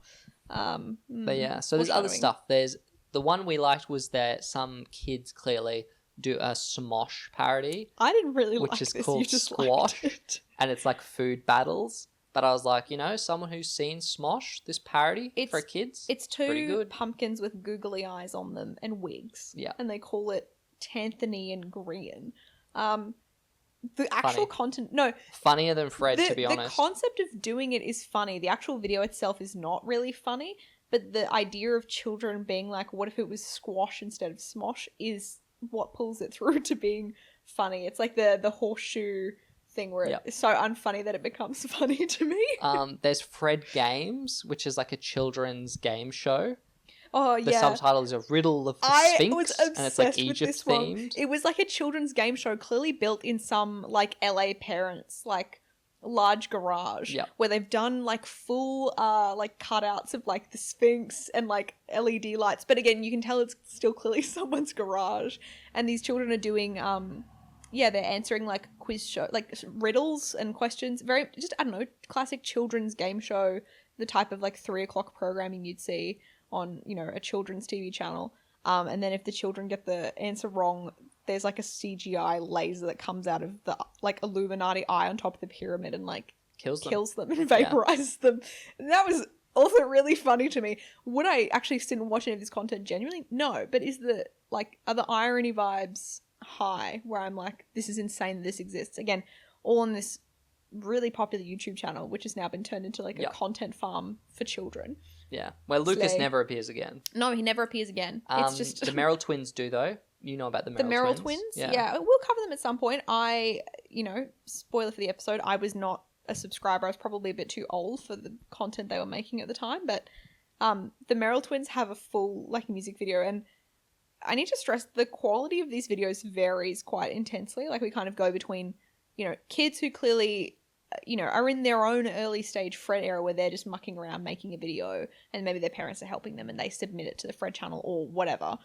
But yeah, so there's other stuff. There's the one we liked was that some kids clearly do a Smosh parody, I didn't really which like is this. called You just Squash, liked it. and it's like food battles. But I was like, someone who's seen Smosh, this parody for kids, It's pretty two good. pumpkins with googly eyes on them and wigs. Yeah. And they call it Tanthony and Grian. The actual content, no. Funnier than Fred, to be honest. The concept of doing it is funny. The actual video itself is not really funny, but the idea of children being like, what if it was squash instead of smosh is what pulls it through to being funny. It's like the horseshoe thing where it's so unfunny that it becomes funny to me. There's Fred Games, which is like a children's game show. Oh, yeah. The subtitle is A Riddle of the Sphinx, and it's like Egypt themed. It was like a children's game show clearly built in some like LA parents like large garage where they've done like full like cutouts of like the Sphinx and like LED lights, but again you can tell it's still clearly someone's garage, and these children are doing they're answering like quiz show like riddles and questions, very just I don't know, classic children's game show, the type of like 3 o'clock programming you'd see on, a children's TV channel. And then if the children get the answer wrong, there's like a CGI laser that comes out of the like Illuminati eye on top of the pyramid and like kills them and vaporizes them. And that was also really funny to me. Would I actually sit and watch any of this content genuinely? No, but are the irony vibes high where I'm like, this is insane that this exists? Again, all on this really popular YouTube channel, which has now been turned into like a content farm for children. Yeah, where Lucas never appears again. No, he never appears again. It's just the Merrill twins do though. You know about the Merrill twins? Yeah, we'll cover them at some point. Spoiler for the episode, I was not a subscriber. I was probably a bit too old for the content they were making at the time. But the Merrill twins have a full like music video, and I need to stress the quality of these videos varies quite intensely. Like we kind of go between, kids who clearly are in their own early stage Fred era where they're just mucking around making a video and maybe their parents are helping them and they submit it to the Fred channel or whatever.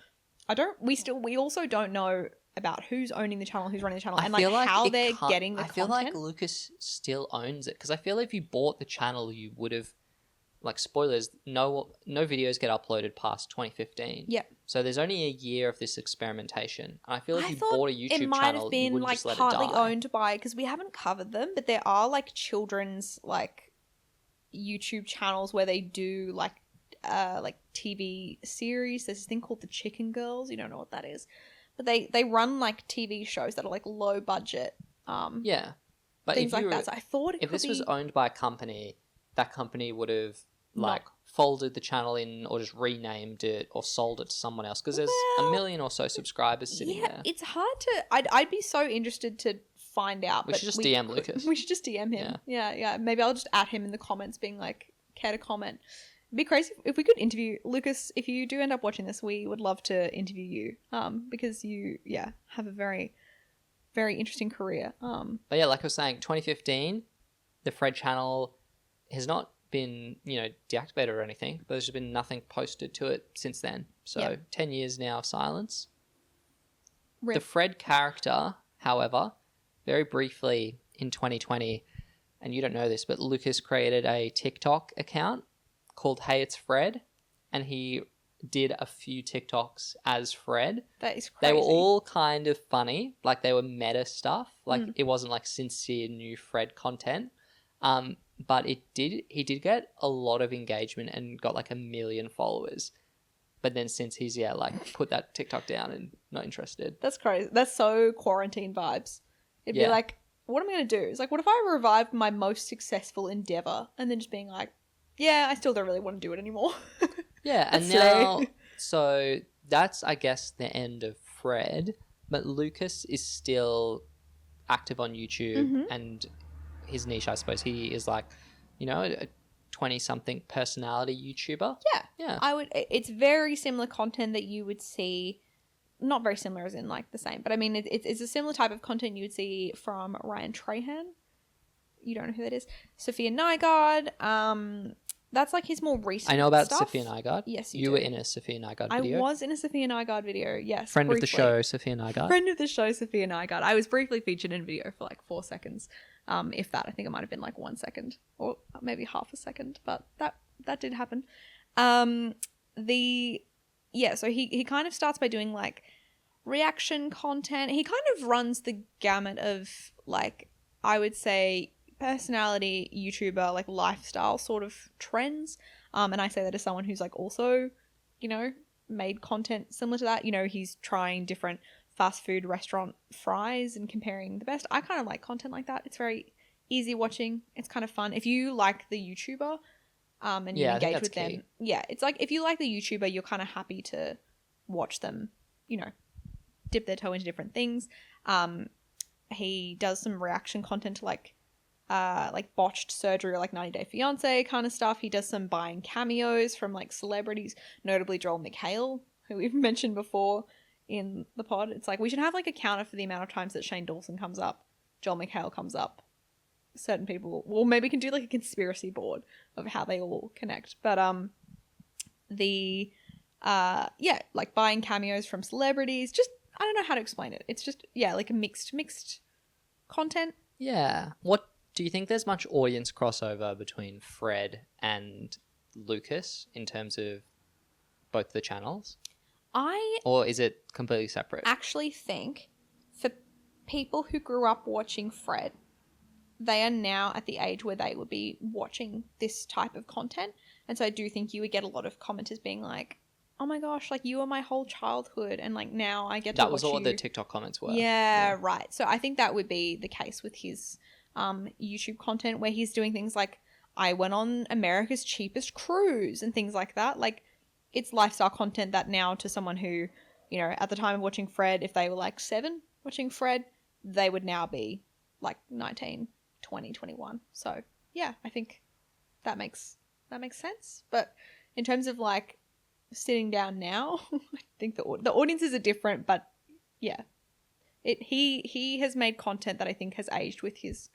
We also don't know about who's owning the channel, who's running the channel, and like how they're getting the content. I feel like Lucas still owns it because I feel like if you bought the channel, you would have, like spoilers, no videos get uploaded past 2015. Yeah. So there's only a year of this experimentation. And I feel like if you bought a YouTube channel, it might have been like partly owned by, because we haven't covered them, but there are like children's like YouTube channels where they do like TV series. There's this thing called the Chicken Girls. You don't know what that is, but they run like TV shows that are like low budget. But things like that. So I thought if this was owned by a company, that company would have folded the channel in or just renamed it or sold it to someone else, because there's a million or so subscribers sitting there. It's hard to I'd be so interested to find out. We should just DM Lucas. We should just DM him. Yeah. Maybe I'll just add him in the comments being like, care to comment. It'd be crazy if we could interview Lucas. If you do end up watching this, we would love to interview you because you have a very, very interesting career. But yeah, like I was saying, 2015, the Fred channel has not been deactivated or anything, but there's just been nothing posted to it since then. So 10 years now of silence. The Fred character, however, very briefly in 2020, and you don't know this, but Lucas created a TikTok account called Hey It's Fred, and he did a few TikToks as Fred. That is crazy. They were all kind of funny, like they were meta stuff, like it wasn't like sincere new Fred content. But he did get a lot of engagement and got like 1 million followers. But then since he's put that TikTok down and not interested. That's crazy. That's so quarantine vibes. It'd be like, what am I going to do? It's like, what if I revived my most successful endeavor and then just being like, yeah, I still don't really want to do it anymore. Yeah, and now, so that's, I guess, the end of Fred. But Lucas is still active on YouTube and his niche, I suppose, he is like, a 20-something personality YouTuber. Yeah. It's very similar content that you would see, not very similar as in like the same, but I mean, it's a similar type of content you would see from Ryan Trahan. You don't know who that is? Sophia Nygaard. That's like his more recent I know about stuff. Sophia Nygaard. Yes, you were in a Sophia Nygaard video. I was in a Sophia Nygaard video, yes. Friend briefly. of the show, Sophia Nygaard. Friend of the show, Sophia Nygaard. I was briefly featured in a video for like 4 seconds. If that, I think it might have been like 1 second or maybe half a second, but that did happen. So he kind of starts by doing like reaction content. He kind of runs the gamut of, like, I would say personality YouTuber, like lifestyle sort of trends. And I say that as someone who's like also, you know, made content similar to that. You know, he's trying different fast food restaurant fries and comparing the best. I kind of like content like that. It's very easy watching. It's kind of fun. If you like the YouTuber, and you engage with them, it's like if you like the YouTuber, you're kind of happy to watch them, you know, dip their toe into different things. He does some reaction content to like botched surgery or like 90 Day Fiance kind of stuff. He does some buying cameos from like celebrities, notably Joel McHale, who we've mentioned before in the pod. It's like we should have like a counter for the amount of times that Shane Dawson comes up, Joel McHale comes up, certain people. Well, maybe we can do like a conspiracy board of how they all connect. But like buying cameos from celebrities. Just I don't know how to explain it. It's just like a mixed content. Yeah. What do you think? There's much audience crossover between Fred and Lucas in terms of both the channels? Or is it completely separate? Actually think for people who grew up watching Fred, they are now at the age where they would be watching this type of content. And so I do think you would get a lot of commenters being like, oh my gosh, like you were my whole childhood and like now I get to watch you. That was all the TikTok comments were. Yeah, right. So I think that would be the case with his YouTube content where he's doing things like I went on America's cheapest cruise and things like that. Like it's lifestyle content that now to someone who, you know, at the time of watching Fred, if they were like 7 watching Fred, they would now be like 19, 20, 21. So yeah, I think that makes sense. But in terms of like sitting down now, I think the audiences are different, but yeah, he has made content that I think has aged with his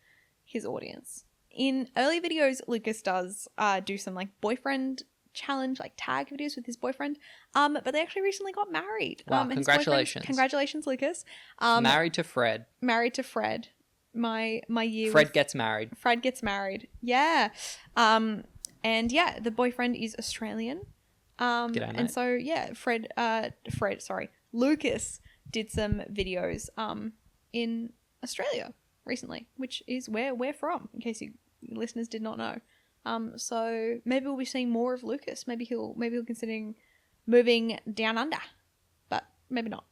audience. In early videos, Lucas does do some like boyfriend challenge, like tag videos with his boyfriend. But they actually recently got married. Wow, congratulations. Congratulations, Lucas. Married to Fred. My year Fred gets married. Fred gets married. Yeah. And yeah, the boyfriend is Australian. G'day, mate. And so yeah, Lucas did some videos in Australia recently, which is where we're from, in case you listeners did not know. So maybe we'll be seeing more of Lucas. Maybe he'll considering moving down under, but maybe not.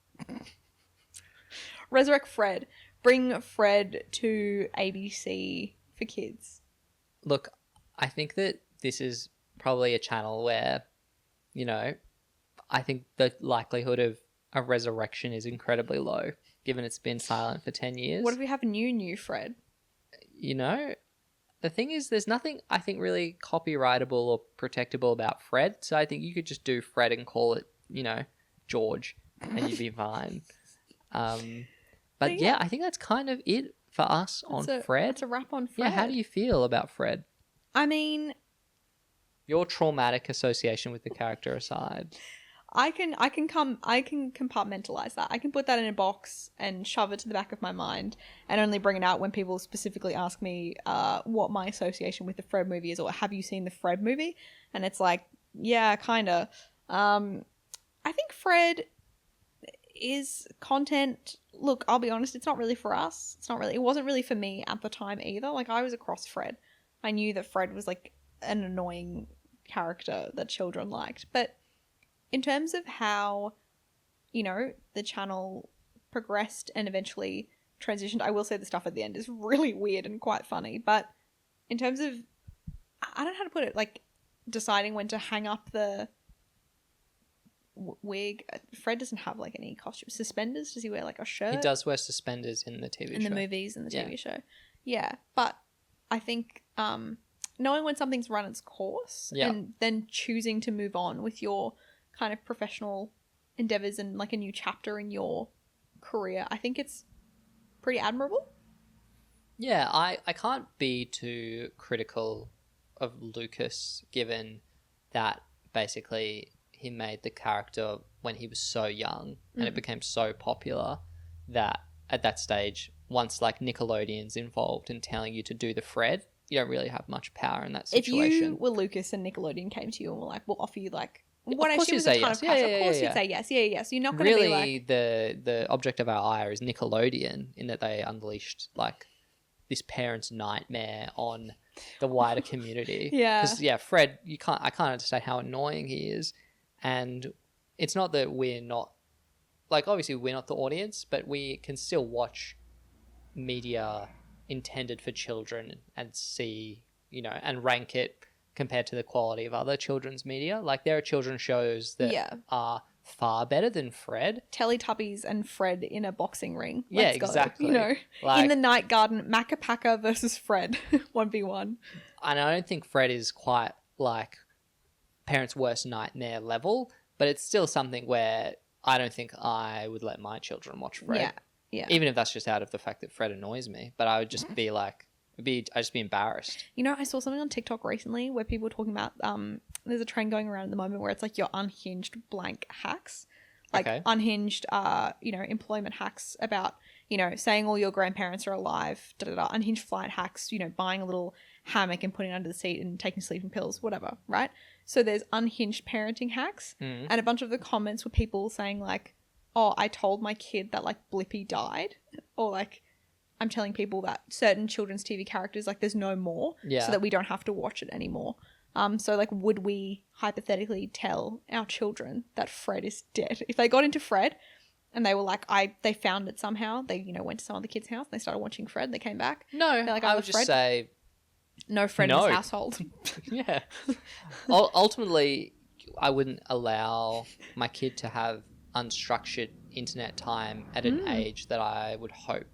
Resurrect Fred. Bring Fred to ABC for kids. Look, I think that this is probably a channel where, you know, I think the likelihood of a resurrection is incredibly low, given it's been silent for 10 years. What if we have new Fred? You know, the thing is, there's nothing, I think, really copyrightable or protectable about Fred, so I think you could just do Fred and call it, you know, George, and you'd be fine. But yeah, I think that's kind of it for us on Fred. That's a wrap on Fred. Yeah, how do you feel about Fred? I mean, your traumatic association with the character aside. I can compartmentalize that. I can put that in a box and shove it to the back of my mind and only bring it out when people specifically ask me what my association with the Fred movie is, or have you seen the Fred movie? And it's like, yeah, kind of. I think Fred is content. Look, I'll be honest, it's not really for us. It wasn't really for me at the time either. Like, I was across Fred. I knew that Fred was like an annoying character that children liked. But in terms of how, you know, the channel progressed and eventually transitioned, I will say the stuff at the end is really weird and quite funny. But in terms of, I don't know how to put it, like deciding when to hang up the wig. Fred doesn't have like any costume. Suspenders? Does he wear like a shirt? He does wear suspenders in the TV show. In the movies and the TV show. Yeah. But I think knowing when something's run its course and then choosing to move on with your kind of professional endeavors and like a new chapter in your career, I think it's pretty admirable. Yeah, I can't be too critical of Lucas, given that basically he made the character when he was so young and it became so popular that at that stage, once like Nickelodeon's involved in telling you to do the Fred, you don't really have much power in that situation. If you were Lucas and Nickelodeon came to you and were like, we'll offer you like what I course assume you is a say ton yes. of pressure. Yeah, Of course yeah, you'd yeah. say yes. Yeah, yeah. So you're not going to Really, be like... the object of our ire is Nickelodeon, in that they unleashed like this parent's nightmare on the wider community. Yeah. Because Fred, I can't understand how annoying he is, and it's not that we're not, like, obviously we're not the audience, but we can still watch media intended for children and see, and rank it compared to the quality of other children's media. Like, there are children's shows that are far better than Fred. Teletubbies and Fred in a boxing ring. Yeah, Let's go. exactly. In the night garden, Macapaca versus Fred, 1v1. And I don't think Fred is quite like parents' worst nightmare level, but it's still something where I don't think I would let my children watch Fred. Yeah, yeah. Even if that's just out of the fact that Fred annoys me. But I would just be like, I'd just be embarrassed. I saw something on TikTok recently where people were talking about, there's a trend going around at the moment where it's like your unhinged blank hacks. Like unhinged, employment hacks about, saying all your grandparents are alive, unhinged flight hacks, buying a little hammock and putting it under the seat and taking sleeping pills, whatever, right? So there's unhinged parenting hacks. And a bunch of the comments were people saying like, oh, I told my kid that like Blippi died, or like, I'm telling people that certain children's TV characters, like, there's no more, so that we don't have to watch it anymore. So, like, would we hypothetically tell our children that Fred is dead? If they got into Fred and they were like, they found it somehow, they, went to some other kid's house and they started watching Fred, they came back. No, they're like, I would just say... No Fred in this household. Yeah. Ultimately, I wouldn't allow my kid to have unstructured internet time at an age that I would hope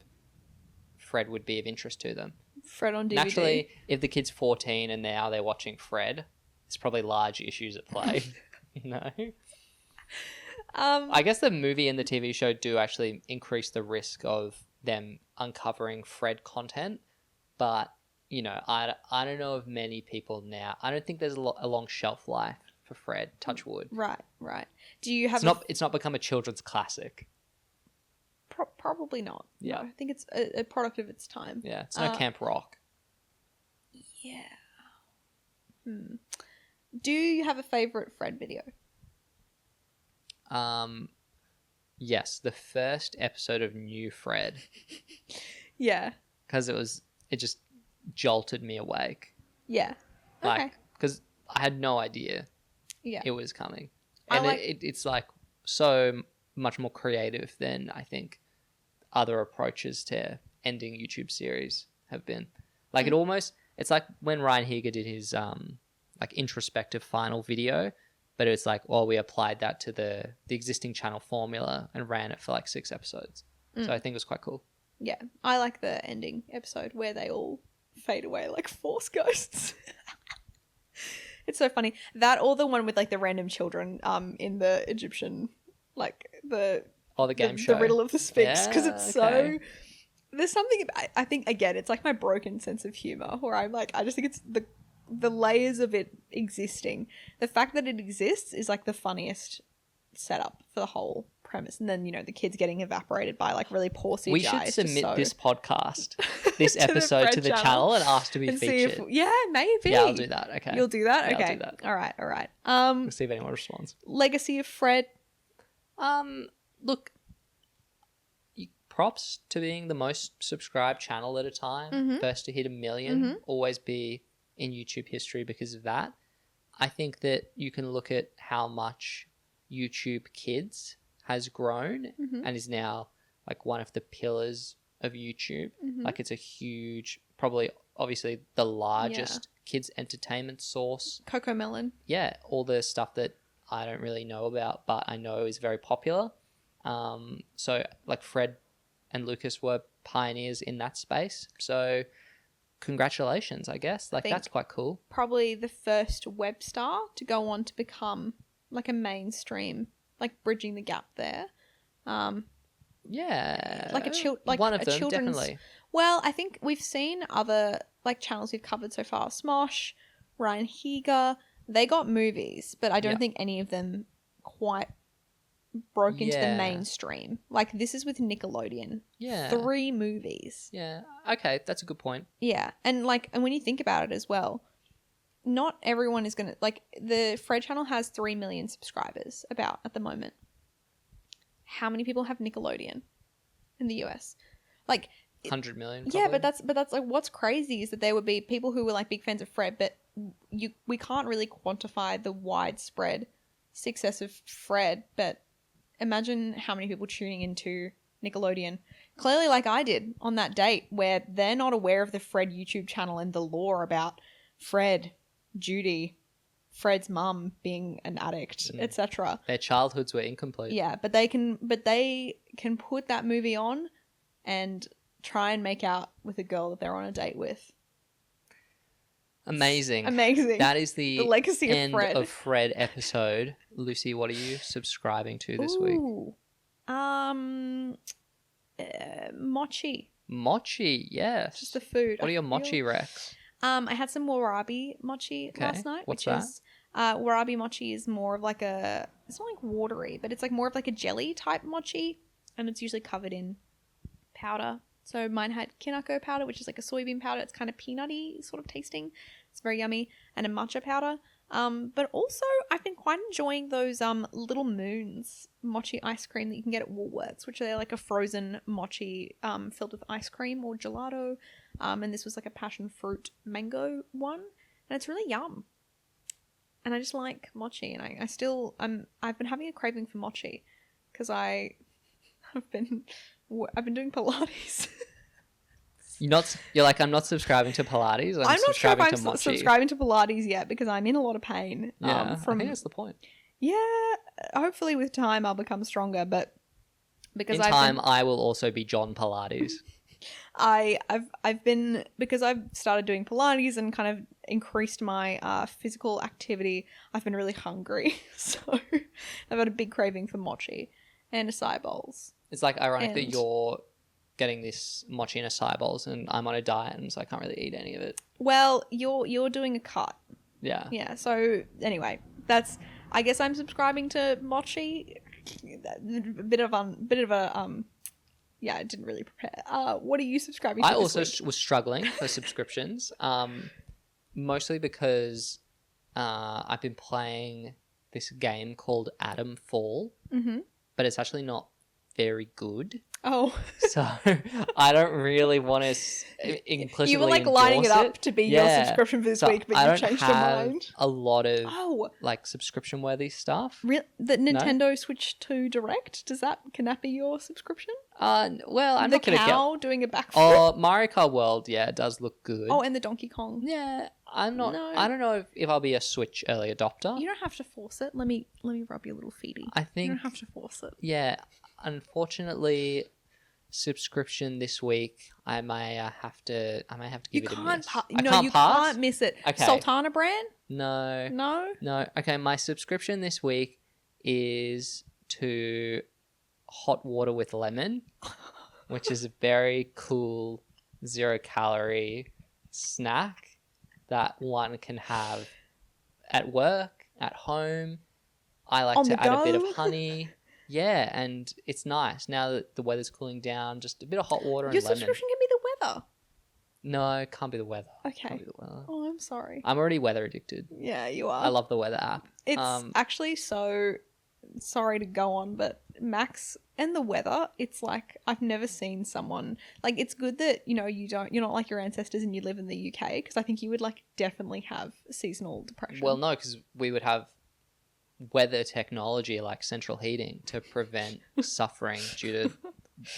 Fred would be of interest to them. Fred on DVD. Naturally, if the kid's 14 and now they're watching Fred, there's probably large issues at play. I guess the movie and the TV show do actually increase the risk of them uncovering Fred content, but I don't know of many people now. I don't think there's a long shelf life for Fred. Touch wood. Right. Do you have? It's not become a children's classic. Probably not. Yeah. No, I think it's a product of its time. Yeah, it's no Camp Rock. Yeah. Do you have a favorite Fred video? Yes, the first episode of New Fred. Yeah. Because it just jolted me awake. Yeah. Okay. Because I had no idea it was coming. And it's like so much more creative than I think other approaches to ending YouTube series have been. Like it's like when Ryan Higa did his like introspective final video, but it's like, we applied that to the existing channel formula and ran it for like 6 episodes. So I think it was quite cool. Yeah. I like the ending episode where they all fade away like Force ghosts. It's so funny. That, or the one with like the random children in the Egyptian, like the game show, the Riddle of the Sphinx, because it's so... There's something about, I think, again, it's like my broken sense of humor, where I'm like, I just think it's the layers of it existing. The fact that it exists is like the funniest setup for the whole premise, and then the kids getting evaporated by like really poor CGI. We should submit this podcast, this episode to the channel and ask to be featured. Maybe. Yeah, I'll do that. Okay, you'll do that. Yeah, okay, I'll do that. All right. We'll see if anyone responds. Legacy of Fred. Look, props to being the most subscribed channel at a time, first to hit 1 million, always be in YouTube history because of that. I think that you can look at how much YouTube Kids has grown and is now like one of the pillars of YouTube. Like, it's a huge, probably obviously the largest kids entertainment source. Coco Melon. Yeah, all the stuff that I don't really know about, but I know is very popular. So like Fred and Lucas were pioneers in that space. So congratulations, I guess. Like, that's quite cool. Probably the first web star to go on to become like a mainstream, like bridging the gap there. Yeah. Like one of them, children's... definitely. Well, I think we've seen other like channels we've covered so far. Smosh, Ryan Higa, they got movies, but I don't think any of them quite broke into the mainstream. Like, this is with Nickelodeon. Yeah. 3 movies. Yeah. Okay, that's a good point. Yeah. And when you think about it as well, not everyone is going to, like, the Fred channel has 3 million subscribers about at the moment. How many people have Nickelodeon in the US? Like, 100 million. Probably. Yeah, but that's like what's crazy is that there would be people who were like big fans of Fred, but we can't really quantify the widespread success of Fred. But imagine how many people tuning into Nickelodeon, clearly like I did on that date, where they're not aware of the Fred YouTube channel and the lore about Fred, Judy, Fred's mum being an addict, etc. Their childhoods were incomplete. Yeah, but they can put that movie on and try and make out with a girl that they're on a date with. Amazing. That is the legacy end of Fred. episode. Lucy, what are you subscribing to this week? Mochi. Mochi, yes. Just the food. What are your mochi recs? I had some warabi mochi last night. What's which is warabi mochi is more of like it's not like watery, but it's like more of like a jelly type mochi, and it's usually covered in powder. So mine had kinako powder, which is like a soybean powder. It's kind of peanutty sort of tasting. It's very yummy. And a matcha powder. But also I've been quite enjoying those Little Moons mochi ice cream that you can get at Woolworths, which are like a frozen mochi filled with ice cream or gelato. And this was like a passion fruit mango one, and it's really yum. And I just like mochi, and I've been having a craving for mochi because I've been doing Pilates. You're like, I'm not subscribing to Pilates. I'm not sure if I'm to mochi. subscribing to Pilates yet because I'm in a lot of pain. Yeah, I think that's the point. Yeah, hopefully with time I'll become stronger, but because I will also be John Pilates. because I've started doing Pilates and kind of increased my physical activity. I've been really hungry, so I've had a big craving for mochi and acai bowls. It's like ironic that you're getting this mochi and acai bowls, and I'm on a diet, and so I can't really eat any of it. Well, you're doing a cut. Yeah. Yeah. So anyway, I guess I'm subscribing to mochi. Yeah, I didn't really prepare. What are you subscribing to? I also was struggling for subscriptions, mostly because I've been playing this game called Atom Fall, but it's actually not very good. Oh. So I don't really want to implicitly You were like lining it up to be your subscription for this week, but you changed your mind. A lot of like subscription worthy stuff. The Nintendo Switch 2 Direct, can that be your subscription? Well, I'm the not gonna cow doing a backflip. Oh, Mario Kart World, yeah, it does look good. Oh, and the Donkey Kong. Yeah, I'm not. No. I don't know if I'll be a Switch early adopter. You don't have to force it. Let me rub your little feety. I think you don't have to force it. Yeah, unfortunately, subscription this week. I may have to give it a miss. You can't miss it. Okay. Sultana brand? No. Okay, my subscription this week is to Hot Water with Lemon, which is a very cool 0-calorie snack that one can have at work, at home. I like to add a bit of honey. Yeah, and it's nice. Now that the weather's cooling down, just a bit of hot water and lemon. Your subscription can be the weather. No, it can't be the weather. Okay. Can't be the weather. Oh, I'm sorry. I'm already weather addicted. Yeah, you are. I love the weather app. It's actually so sorry to go on, but Max and the weather, it's like I've never seen someone like. It's good that you're not like your ancestors and you live in the UK, because I think you would like definitely have seasonal depression. Well, no, because we would have weather technology like central heating to prevent suffering due to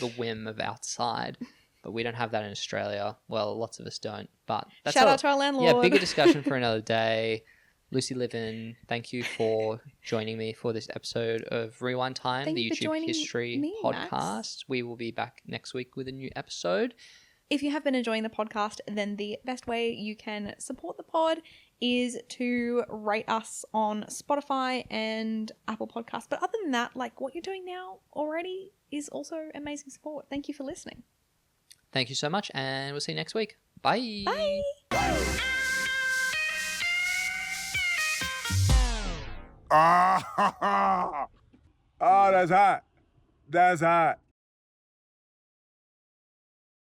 the whim of outside, but we don't have that in Australia. Well, lots of us don't, but that's shout out to our landlord. Yeah, bigger discussion for another day. Lucy Livin, thank you for joining me for this episode of Rewind Time, the YouTube history podcast. Max. We will be back next week with a new episode. If you have been enjoying the podcast, then the best way you can support the pod is to rate us on Spotify and Apple Podcasts. But other than that, like what you're doing now already is also amazing support. Thank you for listening. Thank you so much, and we'll see you next week. Bye. Bye. Ah, that's hot. That's hot.